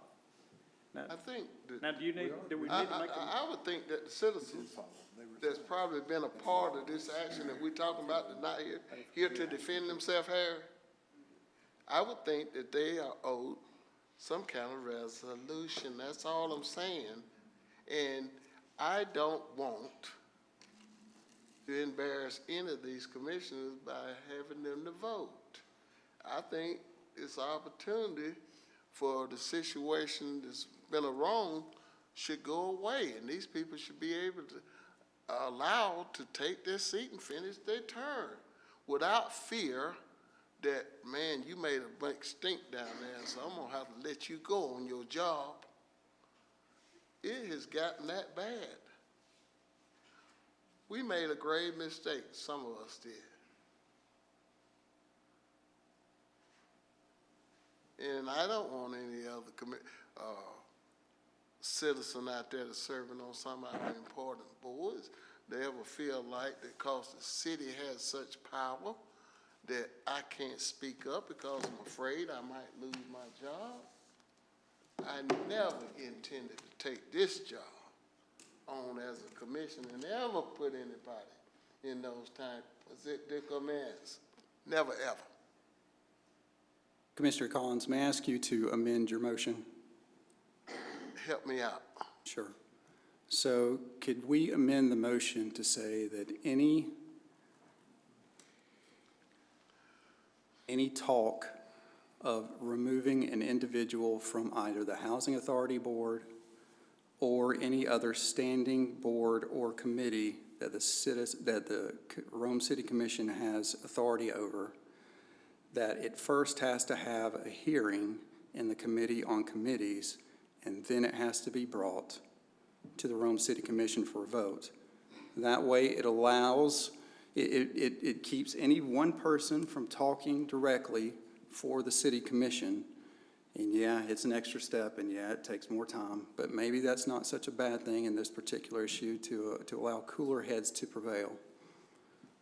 Speaker 8: Now,
Speaker 3: I think that
Speaker 8: do we need to make
Speaker 3: I would think that the citizens that's probably been a part of this action that we're talking about that not here to defend themselves, Harry, I would think that they are owed some kind of resolution. That's all I'm saying. And I don't want to embarrass any of these commissioners by having them to vote. I think it's an opportunity for the situation that's been wrong should go away, and these people should be able to, allowed to take their seat and finish their term without fear that, man, you made a big stink down there, so I'm gonna have to let you go on your job. It has gotten that bad. We made a grave mistake, some of us did. And I don't want any other citizen out there that's serving on some other important boards to ever feel like that because the city has such power that I can't speak up because I'm afraid I might lose my job. I never intended to take this job on as a commissioner and never put anybody in those type of comments. Never, ever.
Speaker 14: Commissioner Collins, may I ask you to amend your motion?
Speaker 3: Help me out.
Speaker 14: Sure. So could we amend the motion to say that any talk of removing an individual from either the Housing Authority Board or any other standing board or committee that the Rome City Commission has authority over, that it first has to have a hearing in the Committee on Committees, and then it has to be brought to the Rome City Commission for a vote. That way it allows, it keeps any one person from talking directly for the City Commission. And yeah, it's an extra step, and yeah, it takes more time, but maybe that's not such a bad thing in this particular issue to allow cooler heads to prevail.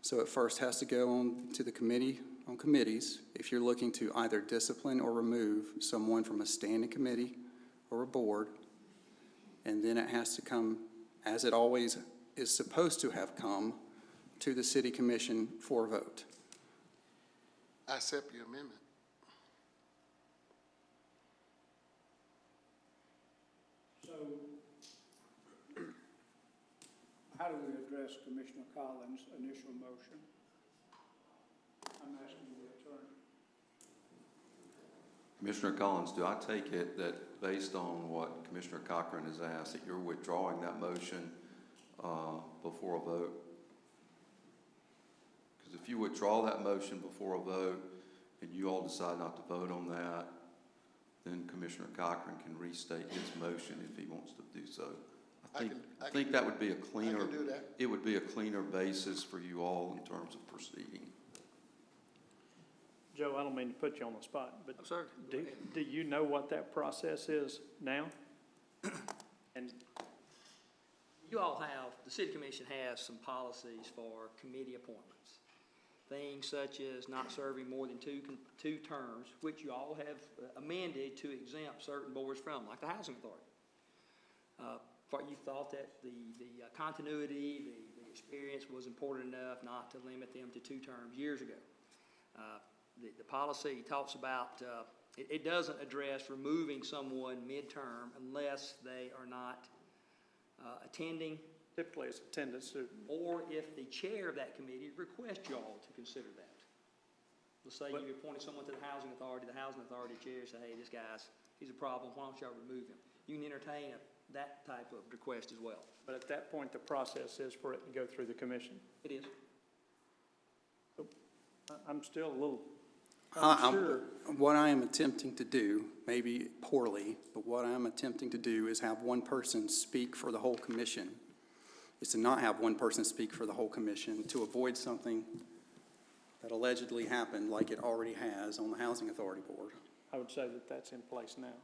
Speaker 14: So it first has to go on to the Committee on Committees if you're looking to either discipline or remove someone from a standing committee or a board, and then it has to come, as it always is supposed to have come, to the City Commission for a vote.
Speaker 3: I accept your amendment.
Speaker 4: So, how do we address Commissioner Collins' initial motion? I'm asking the attorney.
Speaker 16: Commissioner Collins, do I take it that based on what Commissioner Cochran has asked, that you're withdrawing that motion before a vote? Because if you withdraw that motion before a vote and you all decide not to vote on that, then Commissioner Cochran can restate his motion if he wants to do so. I think that would be a cleaner,
Speaker 3: I can do that.
Speaker 16: It would be a cleaner basis for you all in terms of proceeding.
Speaker 8: Joe, I don't mean to put you on the spot, but
Speaker 2: Sir,
Speaker 8: do you know what that process is now? And
Speaker 2: you all have, the City Commission has some policies for committee appointments. Things such as not serving more than two terms, which you all have amended to exempt certain boards from, like the Housing Authority. You thought that the continuity, the experience was important enough not to limit them to 2 terms years ago. The policy talks about, it doesn't address removing someone midterm unless they are not attending.
Speaker 8: typically it's attendance.
Speaker 2: Or if the chair of that committee requests you all to consider that. Let's say you appointed someone to the Housing Authority chair say, hey, this guy's, he's a problem, why don't y'all remove him? You can entertain that type of request as well.
Speaker 8: But at that point, the process is for it to go through the commission.
Speaker 2: It is.
Speaker 8: So I'm still a little unsure.
Speaker 14: What I am attempting to do, maybe poorly, but what I am attempting to do is have one person speak for the whole commission. Is to not have one person speak for the whole commission to avoid something that allegedly happened like it already has on the Housing Authority Board.
Speaker 8: I would say that that's in place now.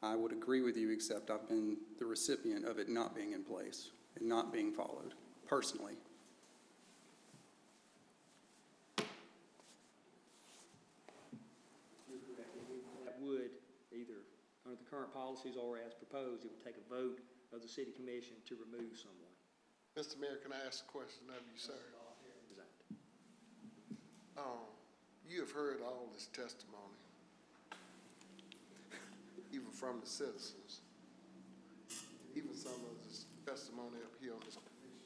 Speaker 14: I would agree with you, except I've been the recipient of it not being in place and not being followed, personally.
Speaker 2: That would either, under the current policies or as proposed, it would take a vote of the City Commission to remove someone.
Speaker 3: Mr. Mayor, can I ask a question of you, sir? You have heard all this testimony, even from the citizens, even some of this testimony up here on this commission.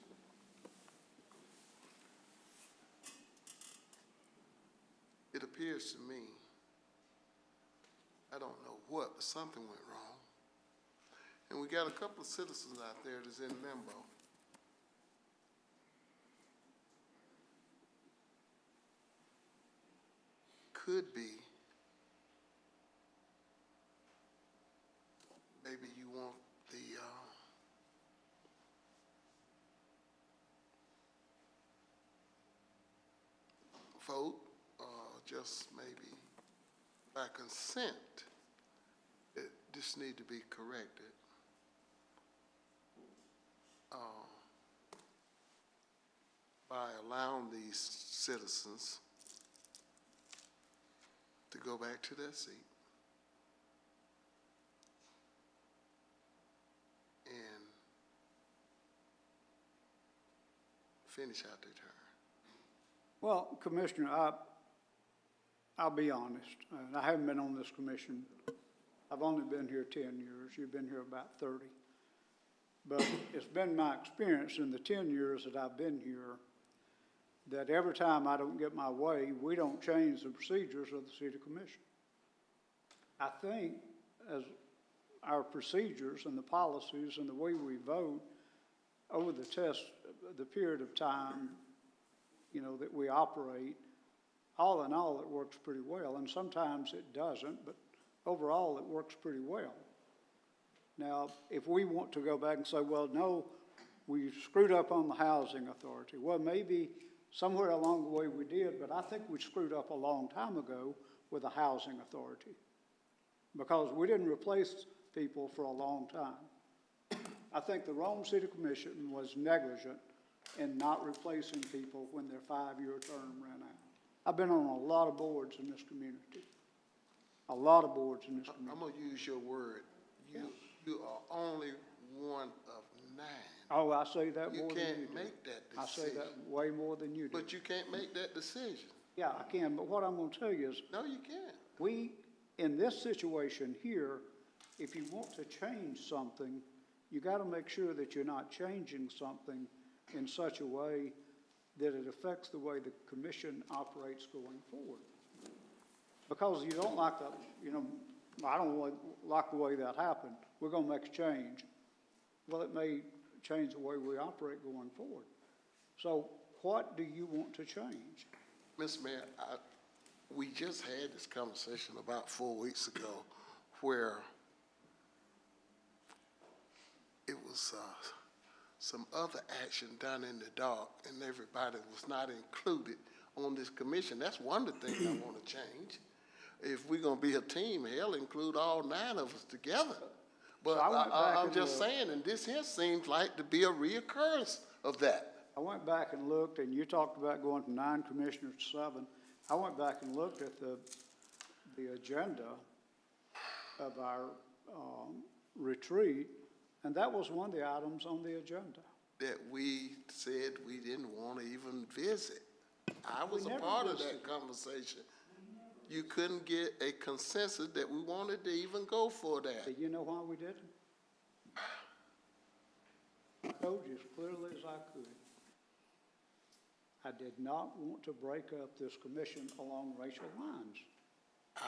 Speaker 3: It appears to me I don't know what, but something went wrong. And we got a couple of citizens out there that's in limbo. Could be, maybe you want the, vote, just maybe by consent, this need to be corrected. By allowing these citizens to go back to their seat and finish out their term.
Speaker 4: Well, Commissioner, I'll be honest, and I haven't been on this commission. I've only been here 10 years. You've been here about 30. But it's been my experience in the 10 years that I've been here that every time I don't get my way, we don't change the procedures of the City Commission. I think as our procedures and the policies and the way we vote over the period of time, you know, that we operate, all in all, it works pretty well. And sometimes it doesn't, but overall, it works pretty well. Now, if we want to go back and say, well, no, we screwed up on the housing authority. Well, maybe somewhere along the way we did, but I think we screwed up a long time ago with the housing authority because we didn't replace people for a long time. I think the Rome City Commission was negligent in not replacing people when their 5-year term ran out. I've been on a lot of boards in this community. A lot of boards in this community.
Speaker 3: I'm going to use your word. You are only one of 9.
Speaker 4: Oh, I say that more than you do.
Speaker 3: You can't make that decision.
Speaker 4: I say that way more than you do.
Speaker 3: But you can't make that decision.
Speaker 4: Yeah, I can, but what I'm going to tell you is...
Speaker 3: No, you can't.
Speaker 4: We, in this situation here, if you want to change something, you got to make sure that you're not changing something in such a way that it affects the way the commission operates going forward. Because you don't like that, you know, I don't like the way that happened. We're going to make a change. Well, it may change the way we operate going forward. So what do you want to change?
Speaker 3: Mr. Mayor, we just had this conversation about 4 weeks ago where it was some other action done in the dark and everybody was not included on this commission. That's one of the things I want to change. If we're going to be a team, hell, include all 9 of us together. But
Speaker 4: So
Speaker 3: I'm just saying, and this here seems like to be a reoccurrence of that.
Speaker 4: I went back and looked, and you talked about going from 9 commissioners to 7. I went back and looked at the agenda of our retreat, and that was one of the items on the agenda.
Speaker 3: That we said we didn't want to even visit. I was a part of that conversation. You couldn't get a consensus that we wanted to even go for that.
Speaker 4: Do you know why we didn't? I told you as clearly as I could. I did not want to break up this commission along racial lines.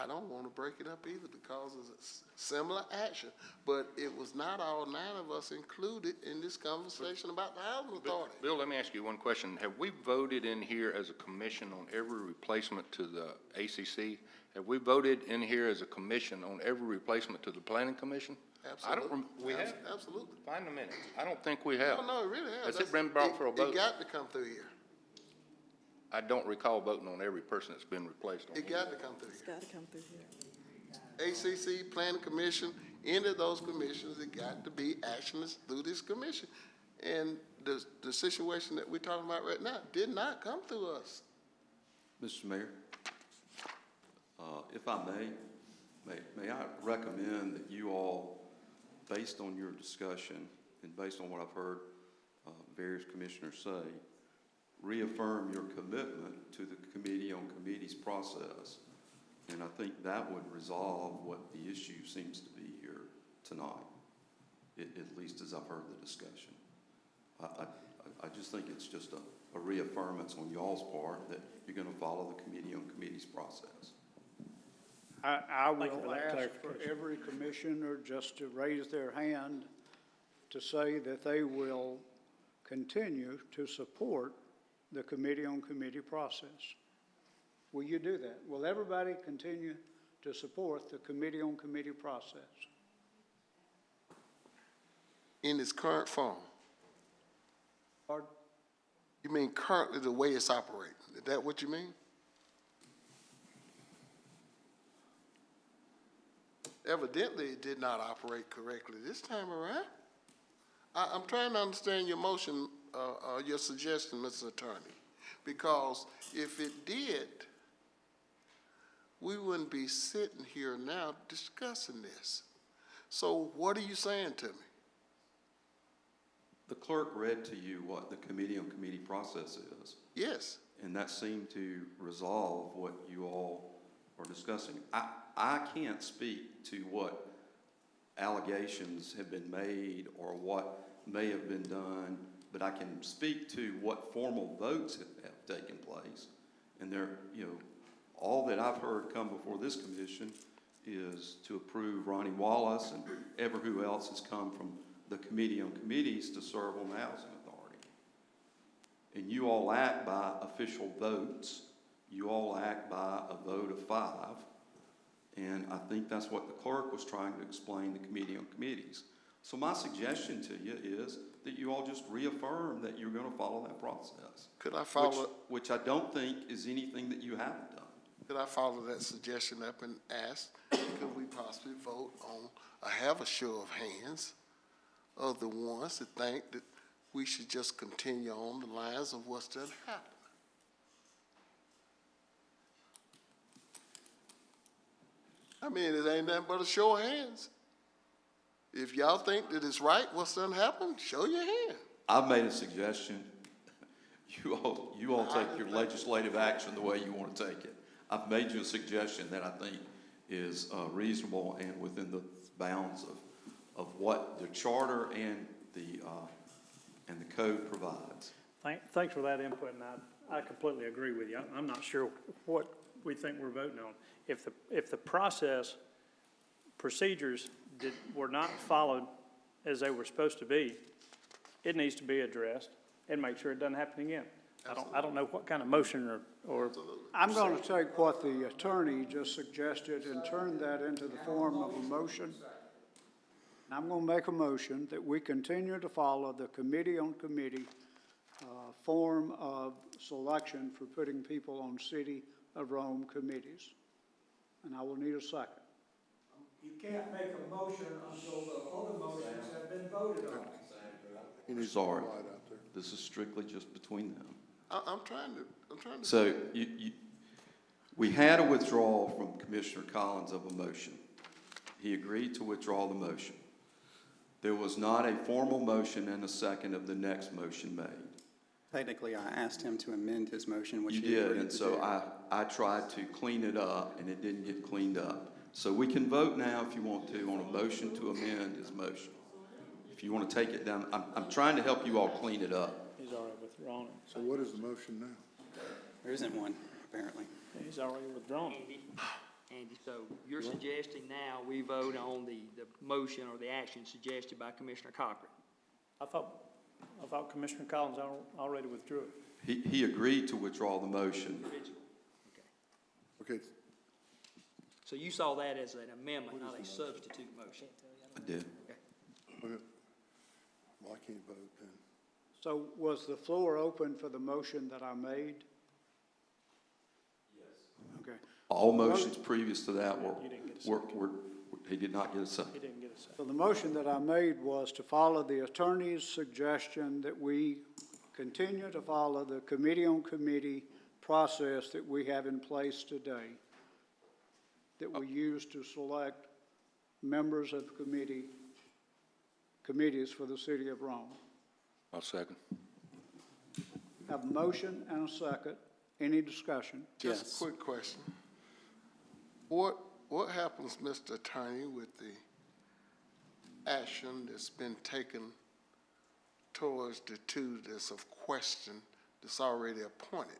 Speaker 3: I don't want to break it up either because of similar action. But it was not all 9 of us included in this conversation about the housing authority.
Speaker 15: Bill, let me ask you one question. Have we voted in here as a commission on every replacement to the ACC? Have we voted in here as a commission on every replacement to the Planning Commission?
Speaker 3: Absolutely.
Speaker 15: We have?
Speaker 3: Absolutely.
Speaker 15: Find the minutes. I don't think we have.
Speaker 3: No, it really has.
Speaker 15: Has it been brought for a vote?
Speaker 3: It got to come through here.
Speaker 15: I don't recall voting on every person that's been replaced on
Speaker 3: It
Speaker 15: here.
Speaker 3: got to come through
Speaker 6: It's
Speaker 3: here.
Speaker 6: got to come through here.
Speaker 3: ACC, Planning Commission, any of those commissions, it got to be actions through this commission. And the situation that we're talking about right now did not come through us.
Speaker 16: Mr. Mayor, if I may I recommend that you all, based on your discussion and based on what I've heard various commissioners say, reaffirm your commitment to the Committee on Committees process. And I think that would resolve what the issue seems to be here tonight, at least as I've heard the discussion. I just think it's just a reaffirmance on y'all's part that you're going to follow the Committee on Committees process.
Speaker 4: I
Speaker 8: Thank you for
Speaker 4: will
Speaker 8: that
Speaker 4: ask for
Speaker 8: clarification.
Speaker 4: every commissioner just to raise their hand to say that they will continue to support the committee-on-committee process. Will you do that? Will everybody continue to support the committee-on-committee process?
Speaker 3: In its current form?
Speaker 4: Pardon?
Speaker 3: You mean currently the way it's operating? Is that what you mean? Evidently, it did not operate correctly this time around. I'm trying to understand your motion, your suggestion, Mr. Attorney, because if it did, we wouldn't be sitting here now discussing this. So what are you saying to me?
Speaker 16: The clerk read to you what the committee-on-committee process is.
Speaker 3: Yes.
Speaker 16: And that seemed to resolve what you all are discussing. I can't speak to what allegations have been made or what may have been done, but I can speak to what formal votes have taken place. And there, you know, all that I've heard come before this commission is to approve Ronnie Wallace and ever who else has come from the committee on committees to serve on the Housing Authority. And you all act by official votes. You all act by a vote of 5. And I think that's what the clerk was trying to explain to committee on committees. So my suggestion to you is that you all just reaffirm that you're going to follow that process.
Speaker 3: Could I follow?
Speaker 16: Which I don't think is anything that you haven't done.
Speaker 3: Could I follow that suggestion up and ask, could we possibly vote on, have a show of hands of the ones that think that we should just continue on the lines of what's done happened? I mean, it ain't nothing but a show of hands. If y'all think that it's right, what's done happened, show your hand.
Speaker 16: I've made a suggestion. You all take your legislative action the way you want to take it. I've made you a suggestion that I think is reasonable and within the bounds of what the charter and the code provides.
Speaker 8: Thanks for that input, and I completely agree with you. I'm not sure what we think we're voting on. If the procedures were not followed as they were supposed to be, it needs to be addressed and make sure it doesn't happen again. I don't know what kind of motion or.
Speaker 4: I'm going to take what the attorney just suggested and turn that into the form of a motion. I'm going to make a motion that we continue to follow the committee-on-committee form of selection for putting people on City of Rome committees. And I will need a second.
Speaker 17: You can't make a motion until the other motions have been voted on.
Speaker 16: Sorry, this is strictly just between them.
Speaker 3: I'm trying to.
Speaker 16: So we had a withdrawal from Commissioner Collins of a motion. He agreed to withdraw the motion. There was not a formal motion and a second of the next motion made.
Speaker 14: Technically, I asked him to amend his motion, which
Speaker 16: You
Speaker 14: he
Speaker 16: did,
Speaker 14: agreed
Speaker 16: and
Speaker 14: to
Speaker 16: so
Speaker 14: do.
Speaker 16: I tried to clean it up, and it didn't get cleaned up. So we can vote now if you want to on a motion to amend his motion. If you want to take it down, I'm trying to help you all clean it up.
Speaker 8: He's already withdrawn it.
Speaker 5: So what is the motion now?
Speaker 14: There isn't one, apparently.
Speaker 8: He's already withdrawn it.
Speaker 2: Andy, so you're suggesting now we vote on the motion or the action suggested by Commissioner Cochran?
Speaker 8: I thought Commissioner Collins already withdrew it.
Speaker 16: He agreed to withdraw the motion.
Speaker 5: Okay,
Speaker 2: So you saw that as an amendment, not a substitute motion?
Speaker 16: I did.
Speaker 5: well, I can't vote then.
Speaker 4: So was the floor open for the motion that I made? Yes. Okay.
Speaker 16: All motions previous to that
Speaker 8: You didn't get a second.
Speaker 16: he did not get a second.
Speaker 8: He didn't get a second.
Speaker 4: So the motion that I made was to follow the attorney's suggestion that we continue to follow the committee-on-committee process that we have in place today, that we use to select members of committees for the City of Rome.
Speaker 15: I'll second.
Speaker 4: Have a motion and a second. Any discussion?
Speaker 3: Just a quick question. What happens, Mr. Attorney, with the action that's been taken towards the two that's of question that's already appointed?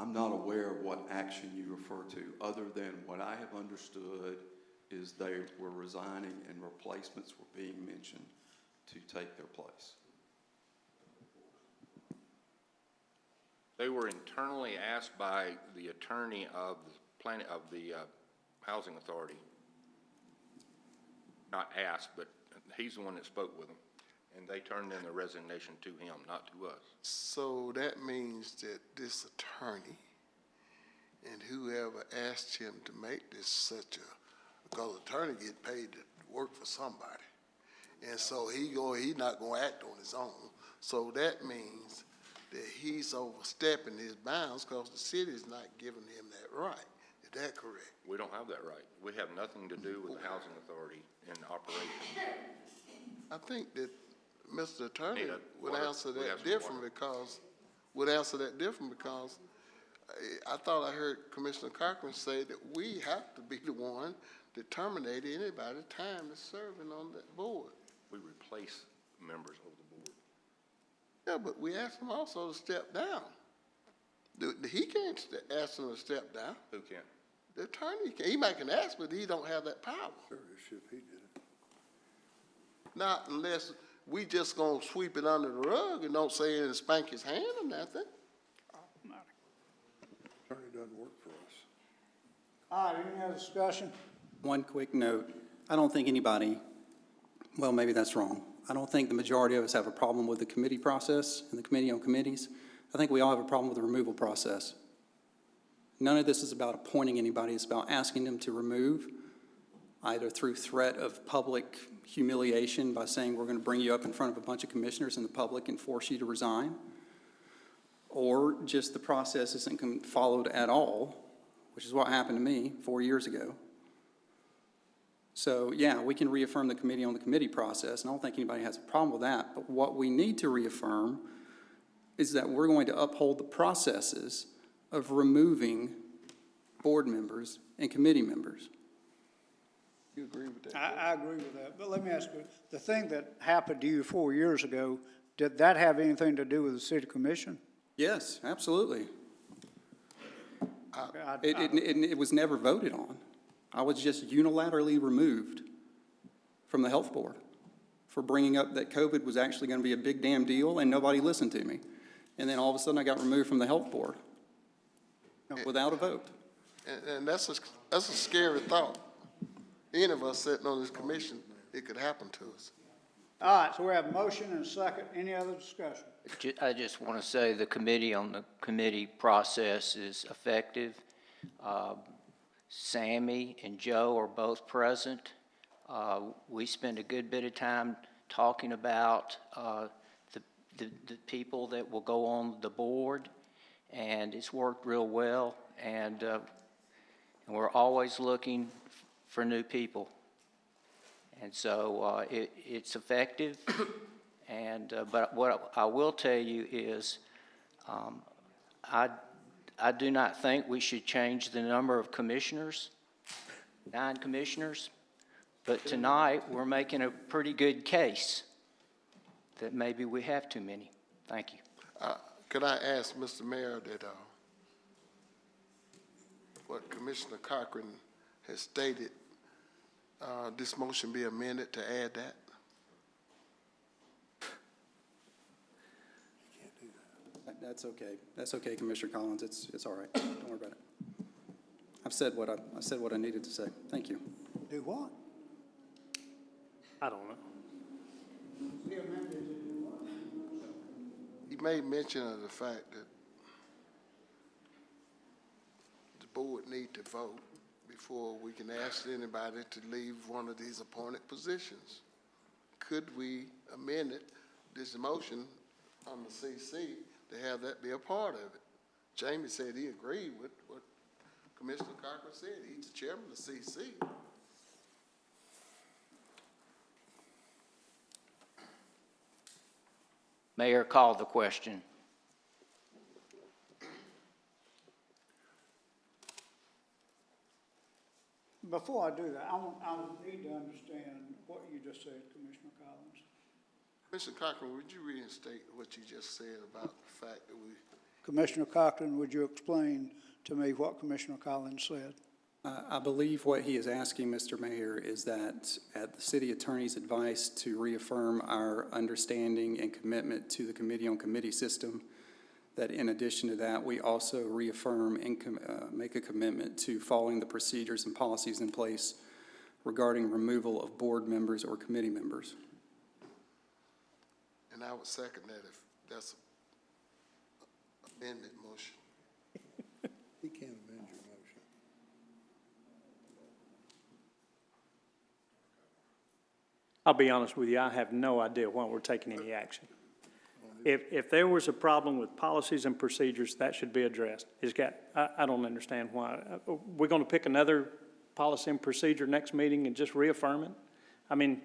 Speaker 16: I'm not aware of what action you refer to, other than what I have understood is they were resigning and replacements were being mentioned to take their place.
Speaker 15: They were internally asked by the attorney of the Housing Authority. Not asked, but he's the one that spoke with them. And they turned in their resignation to him, not to us.
Speaker 3: So that means that this attorney and whoever asked him to make this such a, because attorney get paid to work for somebody. And so he's not gonna act on his own. So that means that he's overstepping his bounds because the city is not giving him that right. Is that correct?
Speaker 15: We don't have that right. We have nothing to do with the Housing Authority in operation.
Speaker 3: I think that Mr. Attorney
Speaker 15: Need a
Speaker 3: would
Speaker 15: water.
Speaker 3: answer
Speaker 15: We have
Speaker 3: that
Speaker 15: some
Speaker 3: different
Speaker 15: water.
Speaker 3: because I thought I heard Commissioner Cochran say that we have to be the one to terminate anybody's time that's serving on that board.
Speaker 15: We replace members of the board.
Speaker 3: Yeah, but we asked him also to step down. He can't ask him to step down.
Speaker 15: Who can?
Speaker 3: The attorney can. He might can ask, but he don't have that power.
Speaker 13: Sure, he did it.
Speaker 3: Not unless we just gonna sweep it under the rug and don't say it and spank his hand or nothing.
Speaker 13: Attorney doesn't work for us.
Speaker 4: All right, any other discussion?
Speaker 14: One quick note. I don't think anybody, well, maybe that's wrong. I don't think the majority of us have a problem with the committee process and the committee on committees. I think we all have a problem with the removal process. None of this is about appointing anybody. It's about asking them to remove, either through threat of public humiliation by saying we're going to bring you up in front of a bunch of commissioners in the public and force you to resign, or just the process isn't followed at all, which is what happened to me 4 years ago. So, yeah, we can reaffirm the committee on the committee process, and I don't think anybody has a problem with that. But what we need to reaffirm is that we're going to uphold the processes of removing board members and committee members.
Speaker 3: You agree with that?
Speaker 4: I agree with that, but let me ask you, the thing that happened to you 4 years ago, did that have anything to do with the city commission?
Speaker 14: Yes, absolutely. It was never voted on. I was just unilaterally removed from the health board for bringing up that COVID was actually going to be a big damn deal, and nobody listened to me. And then all of a sudden I got removed from the health board without a vote.
Speaker 3: And that's a scary thought. Any of us sitting on this commission, it could happen to us.
Speaker 4: All right, so we have a motion and a second. Any other discussion?
Speaker 11: I just want to say the committee on the committee process is effective. Sammy and Joe are both present. We spend a good bit of time talking about the people that will go on the board, and it's worked real well. And we're always looking for new people. And so it's effective. And but what I will tell you is I do not think we should change the number of commissioners, 9 commissioners, but tonight we're making a pretty good case that maybe we have too many. Thank you.
Speaker 3: Could I ask Mr. Mayor that what Commissioner Cochran has stated, this motion be amended to add that?
Speaker 14: That's okay. That's okay, Commissioner Collins. It's all right. Don't worry about it. I said what I needed to say. Thank you.
Speaker 4: Do what?
Speaker 8: I don't know.
Speaker 3: He made mention of the fact that the board need to vote before we can ask anybody to leave one of these appointed positions. Could we amend it, this motion on the CC, to have that be a part of it? Jamie said he agreed with what Commissioner Cochran said. He's the chairman of the CC.
Speaker 11: Mayor, call the question.
Speaker 4: Before I do that, I need to understand what you just said, Commissioner Collins.
Speaker 3: Commissioner Cochran, would you reinstate what you just said about the fact that
Speaker 4: Commissioner Cochran, would you explain to me what Commissioner Collins said?
Speaker 14: I believe what he is asking, Mr. Mayor, is that at the city attorney's advice to reaffirm our understanding and commitment to the committee on committee system, that in addition to that, we also reaffirm and make a commitment to following the procedures and policies in place regarding removal of board members or committee members.
Speaker 3: And I would second that if that's an amendment motion.
Speaker 5: He can't amend your motion.
Speaker 8: I'll be honest with you, I have no idea why we're taking any action. If there was a problem with policies and procedures, that should be addressed. I don't understand why. We're going to pick another policy and procedure next meeting and just reaffirm it? I mean,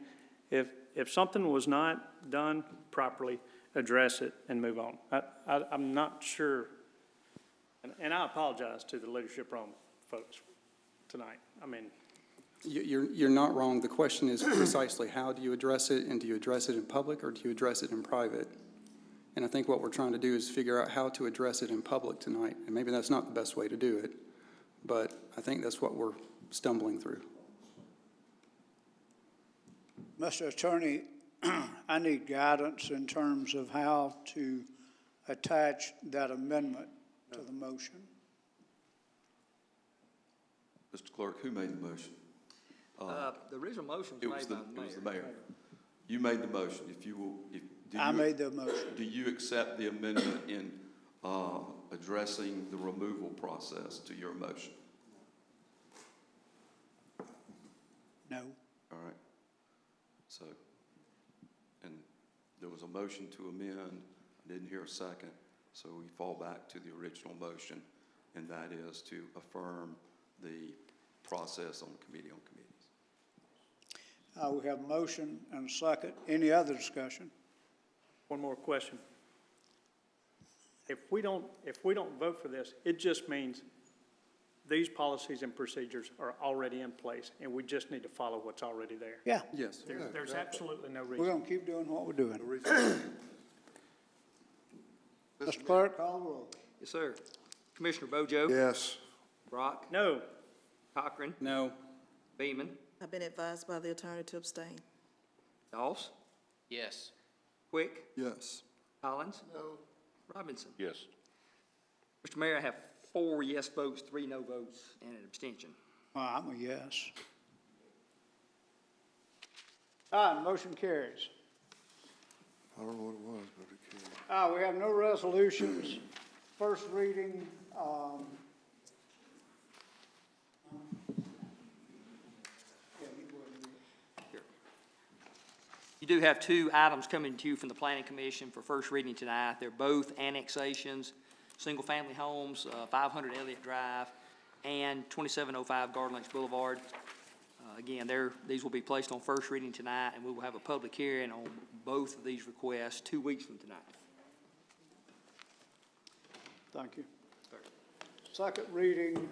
Speaker 8: if something was not done properly, address it and move on. I'm not sure, and I apologize to the Leadership Room folks tonight. I mean,
Speaker 14: You're not wrong. The question is precisely how do you address it, and do you address it in public or do you address it in private? And I think what we're trying to do is figure out how to address it in public tonight. And maybe that's not the best way to do it, but I think that's what we're stumbling through.
Speaker 4: Mr. Attorney, I need guidance in terms of how to attach that amendment to the motion.
Speaker 16: Mr. Clerk, who made the motion?
Speaker 2: The original motion was made by the mayor.
Speaker 16: It was the mayor. You made the motion. If you will,
Speaker 4: I made the motion.
Speaker 16: Do you accept the amendment in addressing the removal process to your motion?
Speaker 4: No.
Speaker 16: All right. So, and there was a motion to amend. I didn't hear a second. So we fall back to the original motion, and that is to affirm the process on the Committee on Committees.
Speaker 4: We have a motion and a second. Any other discussion?
Speaker 8: one more question. If we don't vote for this, it just means these policies and procedures are already in place, and we just need to follow what's already there.
Speaker 4: Yeah.
Speaker 14: Yes.
Speaker 8: There's absolutely no
Speaker 4: We're
Speaker 8: reason.
Speaker 4: going to keep doing what we're doing. Mr. Clerk, call the roll.
Speaker 2: Yes, sir. Commissioner Bojo?
Speaker 5: Yes.
Speaker 2: Brock?
Speaker 8: No.
Speaker 2: Cochran?
Speaker 14: No.
Speaker 2: Beeman?
Speaker 6: I've been advised by the attorney to abstain.
Speaker 2: Doss?
Speaker 11: Yes.
Speaker 2: Quick?
Speaker 5: Yes.
Speaker 2: Collins?
Speaker 3: No.
Speaker 2: Robinson?
Speaker 15: Yes.
Speaker 2: Mr. Mayor, I have 4 yes votes, 3 no votes, and an abstention.
Speaker 4: I'm a yes. All right, motion carries.
Speaker 5: I don't know what it was, but it carried.
Speaker 4: We have no resolutions. First reading,
Speaker 2: You do have 2 items coming to you from the Planning Commission for first reading tonight. They're both annexations, single-family homes, 500 Elliott Drive, and 2705 Garden Lakes Boulevard. Again, these will be placed on first reading tonight, and we will have a public hearing on both of these requests 2 weeks from tonight.
Speaker 4: thank you. Second reading,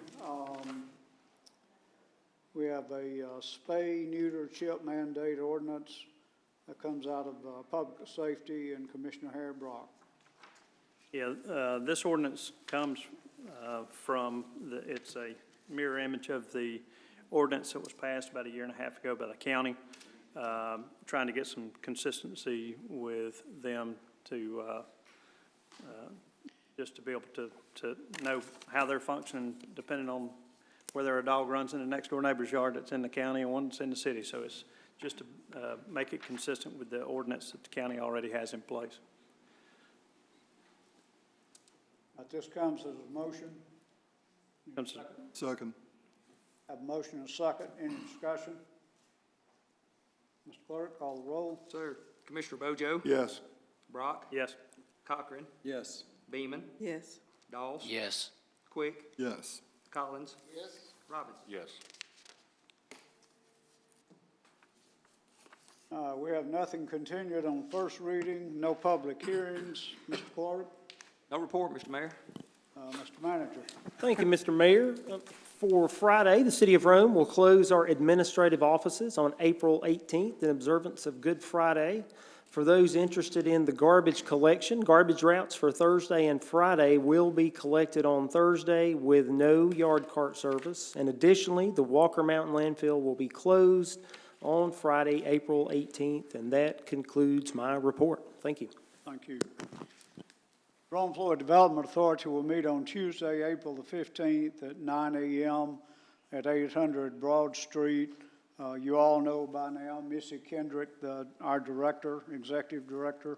Speaker 4: we have a spay, neuter, chip mandate ordinance that comes out of Public Safety and Commissioner Harry Brock.
Speaker 8: Yeah, this ordinance comes from, it's a mirror image of the ordinance that was passed about 1.5 years ago by the county, trying to get some consistency with them to, just to be able to know how they're functioning depending on whether a dog runs in the next door neighbor's yard that's in the county and one that's in the city. So it's just to make it consistent with the ordinance that the county already has in place.
Speaker 4: This comes as a motion.
Speaker 5: Second.
Speaker 4: Have a motion and a second. Any discussion? Mr. Clerk, call the roll.
Speaker 2: Sir, Commissioner Bojo?
Speaker 5: Yes.
Speaker 2: Brock?
Speaker 8: Yes.
Speaker 2: Cochran?
Speaker 14: Yes.
Speaker 2: Beeman?
Speaker 6: Yes.
Speaker 2: Doss?
Speaker 11: Yes.
Speaker 2: Quick?
Speaker 5: Yes.
Speaker 2: Collins?
Speaker 3: Yes.
Speaker 2: Robinson?
Speaker 15: Yes.
Speaker 4: We have nothing continued on first reading, no public hearings. Mr. Clerk,
Speaker 2: No report, Mr. Mayor.
Speaker 4: Mr. Manager.
Speaker 17: Thank you, Mr. Mayor. For Friday, the City of Rome will close our administrative offices on April 18th in observance of Good Friday,
Speaker 18: For those interested in the garbage collection, garbage routes for Thursday and Friday will be collected on Thursday with no yard cart service. And additionally, the Walker Mountain landfill will be closed on Friday, April 18th. And that concludes my report. Thank you.
Speaker 4: Thank you. Rome-Floyd Development Authority will meet on Tuesday, April the 15th at 9 a.m. at 800 Broad Street. You all know by now, Missy Kendrick, our director, executive director,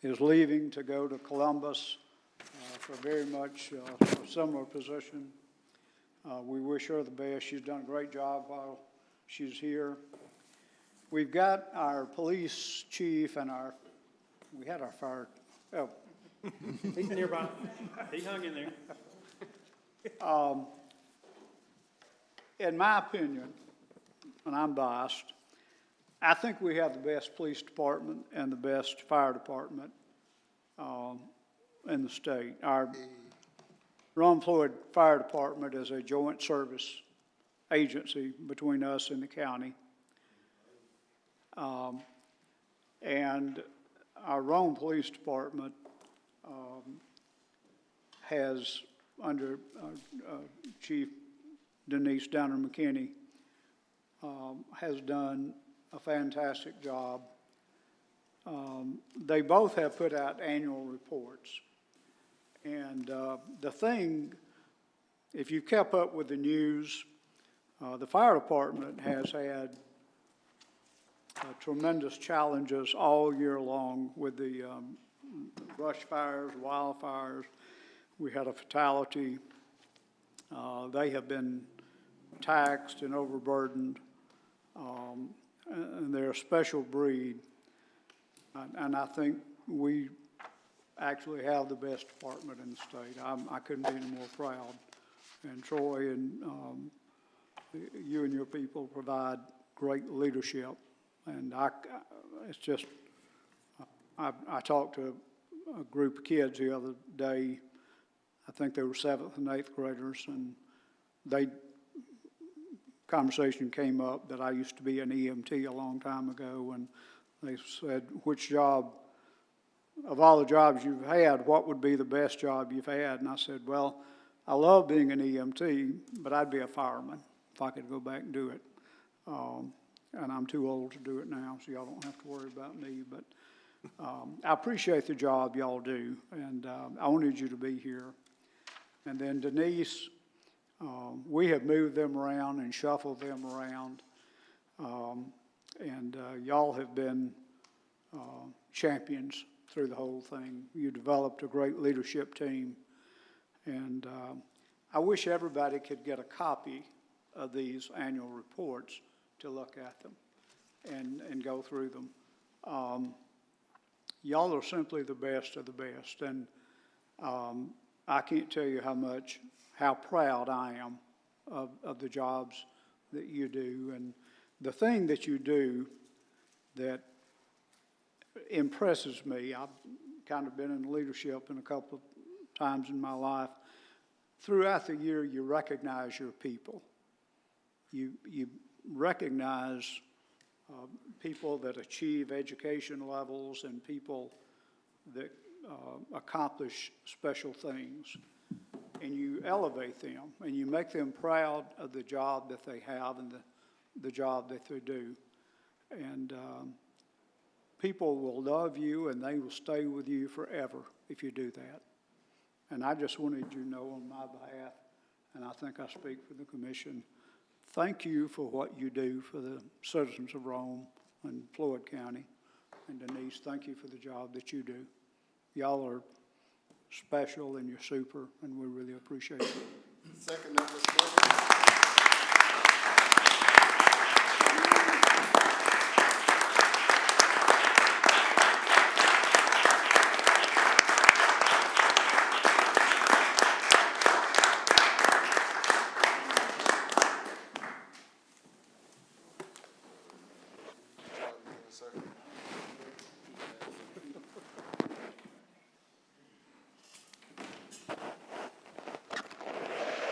Speaker 4: is leaving to go to Columbus for very much a similar position. We wish her the best. She's done a great job while she's here. We've got our police chief and we had our fire,
Speaker 8: He's nearby. He hung in there.
Speaker 4: In my opinion, and I'm biased, I think we have the best police department and the best fire department in the state. Our Rome-Floyd Fire Department is a joint service agency between us and the county. And our Rome Police Department has, under Chief Denise Downer-McKinney, has done a fantastic job. They both have put out annual reports. And the thing, if you kept up with the news, the fire department has had tremendous challenges all year long with the brush fires, wildfires. We had a fatality. They have been taxed and overburdened, and they're a special breed. And I think we actually have the best department in the state. I couldn't be any more proud. And Troy and you and your people provide great leadership. And it's just, I talked to a group of kids the other day. I think they were 7th and 8th graders, and conversation came up that I used to be an EMT a long time ago, and they said, which job, of all the jobs you've had, what would be the best job you've had? And I said, well, I love being an EMT, but I'd be a fireman if I could go back and do it. And I'm too old to do it now, so y'all don't have to worry about me. But I appreciate the job y'all do, and I wanted you to be here. And then Denise, we have moved them around and shuffled them around, and y'all have been champions through the whole thing. You developed a great leadership team, and I wish everybody could get a copy of these annual reports to look at them and go through them. Y'all are simply the best of the best, and I can't tell you how proud I am of the jobs that you do. And the thing that you do that impresses me, I've kind of been in leadership in a couple of times in my life. Throughout the year, you recognize your people. You recognize people that achieve education levels and people that accomplish special things. And you elevate them, and you make them proud of the job that they have and the job that they do. And people will love you, and they will stay with you forever if you do that. And I just wanted you to know on my behalf, and I think I speak for the commission, thank you for what you do for the citizens of Rome and Floyd County. And Denise, thank you for the job that you do. Y'all are special and you're super, and we really appreciate it.
Speaker 3: Second, that was Douglas.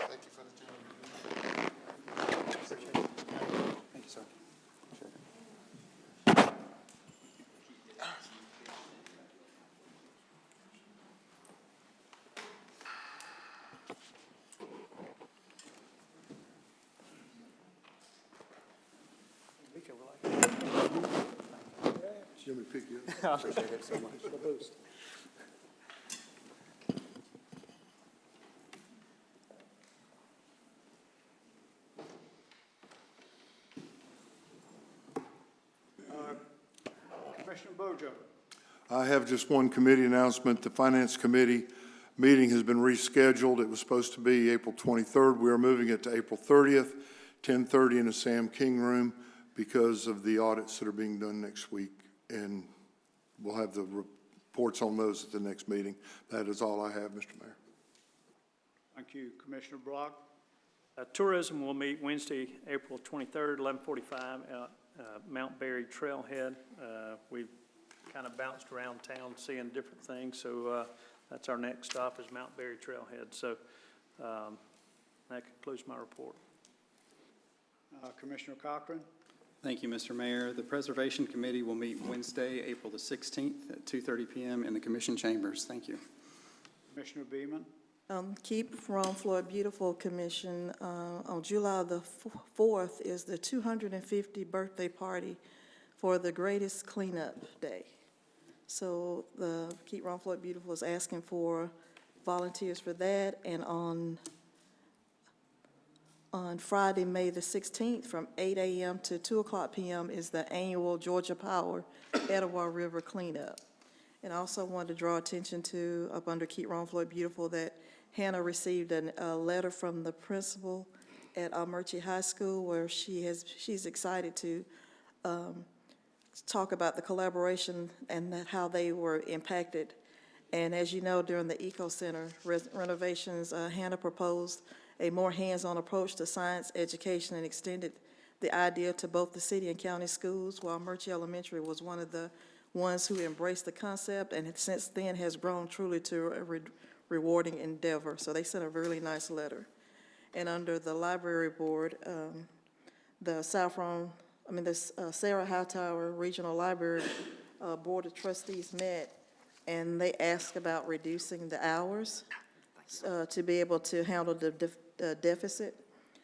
Speaker 3: Thank you for the job. Let me pick you up.
Speaker 14: I appreciate it so much.
Speaker 4: The boost. Commissioner Bojo.
Speaker 19: I have just one committee announcement. The Finance Committee meeting has been rescheduled. It was supposed to be April 23rd. We are moving it to April 30th, 10:30 in the Sam King Room because of the audits that are being done next week. And we'll have the reports on those at the next meeting. That is all I have, Mr. Mayor.
Speaker 4: Thank you. Commissioner Block.
Speaker 8: Tourism will meet Wednesday, April 23rd, 11:45 at Mount Berry Trailhead. We've kind of bounced around town seeing different things, so that's our next stop is Mount Berry Trailhead. So that concludes my report.
Speaker 4: Commissioner Cochran.
Speaker 14: Thank you, Mr. Mayor. The Preservation Committee will meet Wednesday, April the 16th at 2:30 p.m. in the Commission chambers. Thank you.
Speaker 4: Commissioner Beeman.
Speaker 6: Keep Rome Floyd Beautiful Commission, on July the 4th is the 250 birthday party for the Greatest Cleanup Day. So the Keep Rome Floyd Beautiful is asking for volunteers for that, and on Friday, May the 16th, from 8 a.m. to 2 o'clock p.m. is the annual Georgia Power Etowah River Cleanup. And I also wanted to draw attention to, up under Keep Rome Floyd Beautiful, that Hannah received a letter from the principal at Almerchi High School where she's excited to talk about the collaboration and how they were impacted. And as you know, during the Eco Center renovations, Hannah proposed a more hands-on approach to science education and extended the idea to both the city and county schools, while Almerchi Elementary was one of the ones who embraced the concept and since then has grown truly to a rewarding endeavor. So they sent a really nice letter. And under the library board, the Sarah Hightower Regional Library Board of Trustees met, and they asked about reducing the hours to be able to handle the deficit.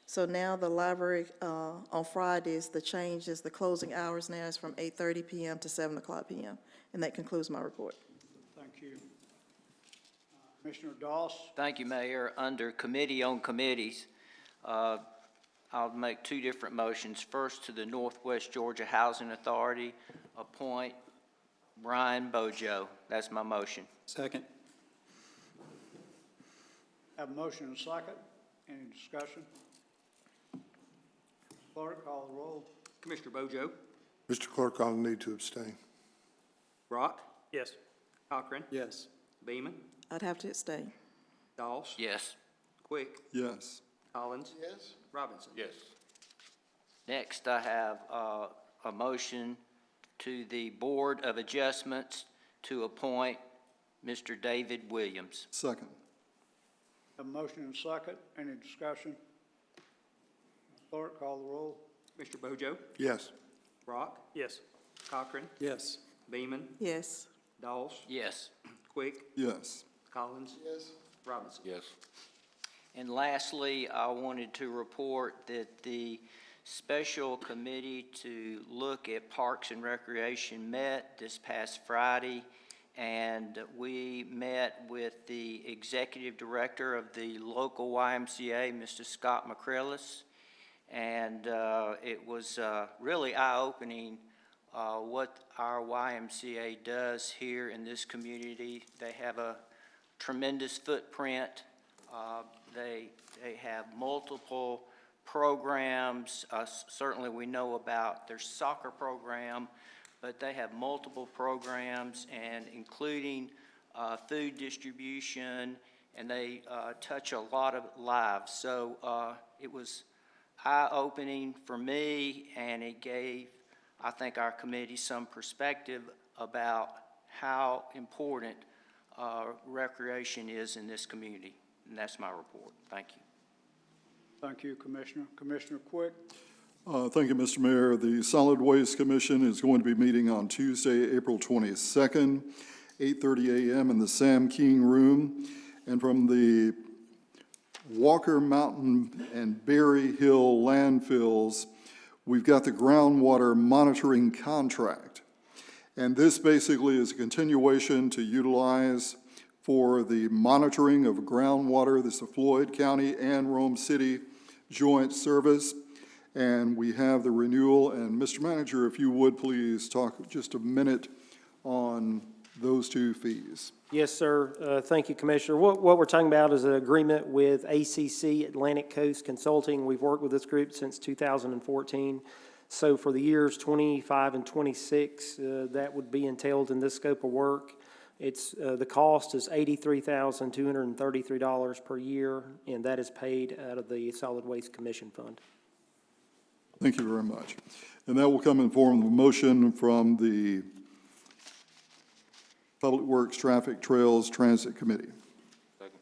Speaker 6: So now the library on Fridays, the change is the closing hours now is from 8:30 p.m. to 7 o'clock p.m. And that concludes my report.
Speaker 4: Thank you. Commissioner Doss.
Speaker 11: Thank you, Mayor. Under Committee on Committees, I'll make two different motions. First, to the Northwest Georgia Housing Authority, appoint Brian Bojo. That's my motion.
Speaker 14: Second.
Speaker 4: Have a motion and a second. Any discussion? Clerk, call the roll.
Speaker 2: Commissioner Bojo?
Speaker 19: Mr. Clerk, I'll need to abstain.
Speaker 2: Brock?
Speaker 8: Yes.
Speaker 2: Cochran?
Speaker 14: Yes.
Speaker 2: Beeman?
Speaker 6: I'd have to abstain.
Speaker 2: Doss?
Speaker 11: Yes.
Speaker 2: Quick?
Speaker 5: Yes.
Speaker 2: Collins?
Speaker 3: Yes.
Speaker 2: Robinson?
Speaker 15: Yes.
Speaker 11: Next, I have a motion to the Board of Adjustments to appoint Mr. David Williams.
Speaker 5: Second.
Speaker 4: Have a motion and a second. Any discussion? Clerk, call the roll.
Speaker 2: Mr. Bojo?
Speaker 19: Yes.
Speaker 2: Brock?
Speaker 8: Yes.
Speaker 2: Cochran?
Speaker 14: Yes.
Speaker 2: Beeman?
Speaker 6: Yes.
Speaker 2: Doss?
Speaker 11: Yes.
Speaker 2: Quick?
Speaker 5: Yes.
Speaker 2: Collins?
Speaker 3: Yes.
Speaker 2: Robinson?
Speaker 15: Yes.
Speaker 11: And lastly, I wanted to report that the special committee to look at Parks and Recreation met this past Friday, and we met with the executive director of the local YMCA, Mr. Scott McCrellis, and it was really eye-opening what our YMCA does here in this community. They have a tremendous footprint. They have multiple programs. Certainly we know about their soccer program, but they have multiple programs, and including food distribution, and they touch a lot of lives. So it was eye-opening for me, and it gave, I think, our committee some perspective about how important recreation is in this community. And that's my report. Thank you.
Speaker 4: Thank you, Commissioner. Commissioner Quick.
Speaker 5: Thank you, Mr. Mayor. The Solid Waste Commission is going to be meeting on Tuesday, April 22nd, 8:30 a.m. in the Sam King Room. And from the Walker Mountain and Berry Hill landfills, we've got the groundwater monitoring contract. And this basically is a continuation to utilize for the monitoring of groundwater. This is a Floyd County and Rome City joint service. And we have the renewal. And Mr. Manager, if you would please talk just a minute on those two fees.
Speaker 18: Yes, sir. Thank you, Commissioner. What we're talking about is an agreement with ACC, Atlantic Coast Consulting. We've worked with this group since 2014. So for the years 25 and 26, that would be entailed in this scope of work. It's the cost is $83,233 per year, and that is paid out of the Solid Waste Commission Fund.
Speaker 5: Thank you very much. And that will come in form of a motion from the Public Works, Traffic, Trails, Transit Committee.
Speaker 15: Second.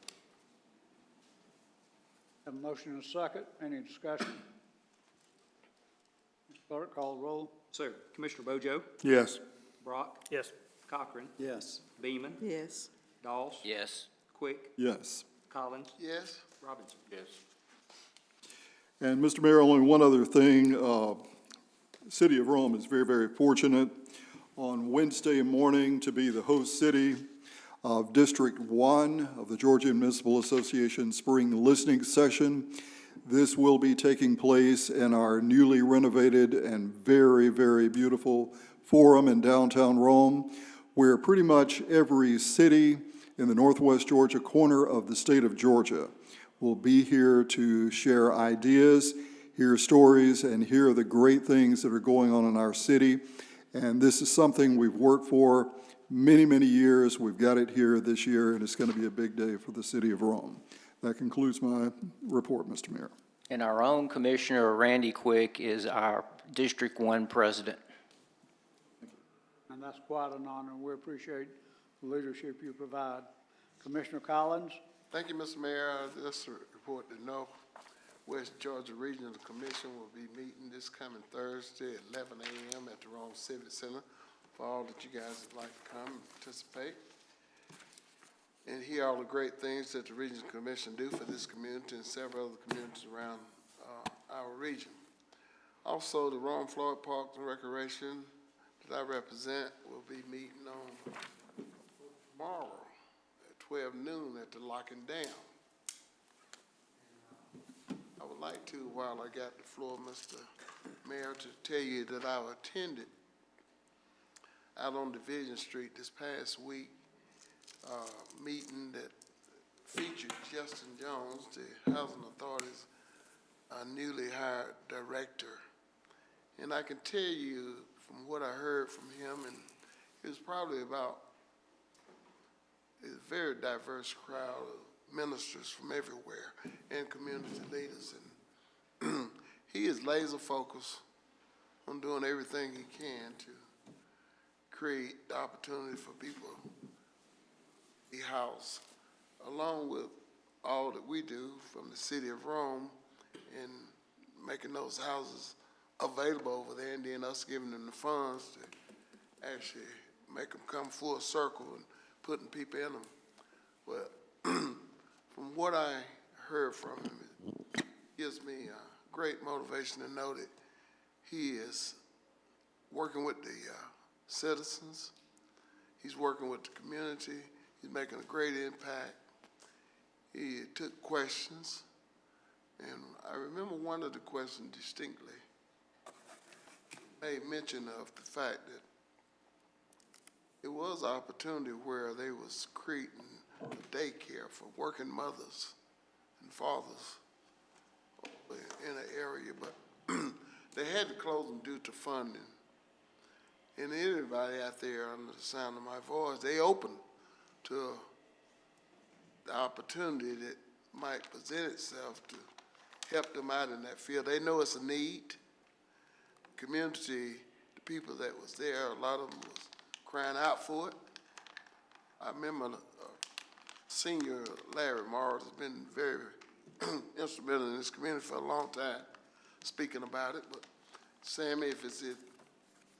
Speaker 4: Have a motion and a second. Any discussion? Mr. Clerk, call the roll.
Speaker 2: Sir, Commissioner Bojo?
Speaker 19: Yes.
Speaker 2: Brock?
Speaker 8: Yes.
Speaker 2: Cochran?
Speaker 14: Yes.
Speaker 2: Beeman?
Speaker 6: Yes.
Speaker 2: Doss?
Speaker 11: Yes.
Speaker 2: Quick?
Speaker 5: Yes.
Speaker 2: Collins?
Speaker 3: Yes.
Speaker 2: Robinson?
Speaker 15: Yes.
Speaker 5: And Mr. Mayor, only one other thing. City of Rome is very, very fortunate on Wednesday morning to be the host city of District 1 of the Georgia Municipal Association Spring Listening Session. This will be taking place in our newly renovated and very, very beautiful forum in downtown Rome, where pretty much every city in the northwest Georgia corner of the state of Georgia will be here to share ideas, hear stories, and hear the great things that are going on in our city. And this is something we've worked for many, many years. We've got it here this year, and it's going to be a big day for the city of Rome. That concludes my report, Mr. Mayor.
Speaker 11: And our own Commissioner Randy Quick is our District 1 president.
Speaker 4: And that's quite an honor. We appreciate the leadership you provide. Commissioner Collins?
Speaker 3: Thank you, Mr. Mayor. Just to report that Northwest Georgia Regional Commission will be meeting this coming Thursday at 11 a.m. at the Rome Civic Center for all that you guys would like to come and participate and hear all the great things that the Regional Commission do for this community and several other communities around our region. Also, the Rome Floyd Parks and Recreation that I represent will be meeting on tomorrow at 12 noon at the Locking Dam. I would like to, while I got the floor, Mr. Mayor, to tell you that I attended out on Division Street this past week, meeting that featured Justin Jones, the Housing Authority's newly hired director. And I can tell you from what I heard from him, and it was probably about a very diverse crowd of ministers from everywhere and community leaders. And he is laser focused on doing everything he can to create the opportunity for people to be housed, along with all that we do from the city of Rome in making those houses available over there, and then us giving them the funds to actually make them come full circle and putting people in them. But from what I heard from him, it gives me great motivation to know that he is working with the citizens, he's working with the community, he's making a great impact. He took questions, and I remember one of the questions distinctly made mention of the fact that it was an opportunity where they was creating a daycare for working mothers and fathers in an area, but they had to close them due to funding. And anybody out there under the sound of my voice, they open to the opportunity that might present itself to help them out in that field. They know it's a need. Community, the people that was there, a lot of them was crying out for it. I remember Senior Larry Morris has been very instrumental in this community for a long time, speaking about it. But Sammy, if it's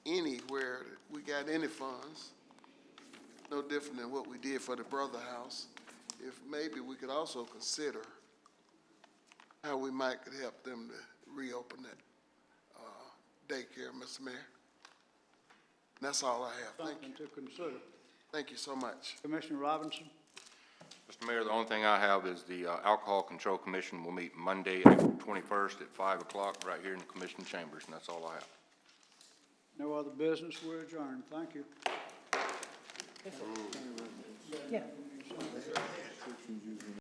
Speaker 3: anywhere that we got any funds, no different than what we did for the Brother House, if maybe we could also consider how we might could help them to reopen that daycare, Mr. Mayor. that's all I have. Thank you.
Speaker 4: Something to consider.
Speaker 3: Thank you so much.
Speaker 4: Commissioner Robinson?
Speaker 15: Mr. Mayor, the only thing I have is the Alcohol Control Commission will meet Monday, April 21st at 5 o'clock right here in the commission chambers, and that's all I have.
Speaker 4: No other business, we're adjourned. Thank you.
Speaker 18: Yeah.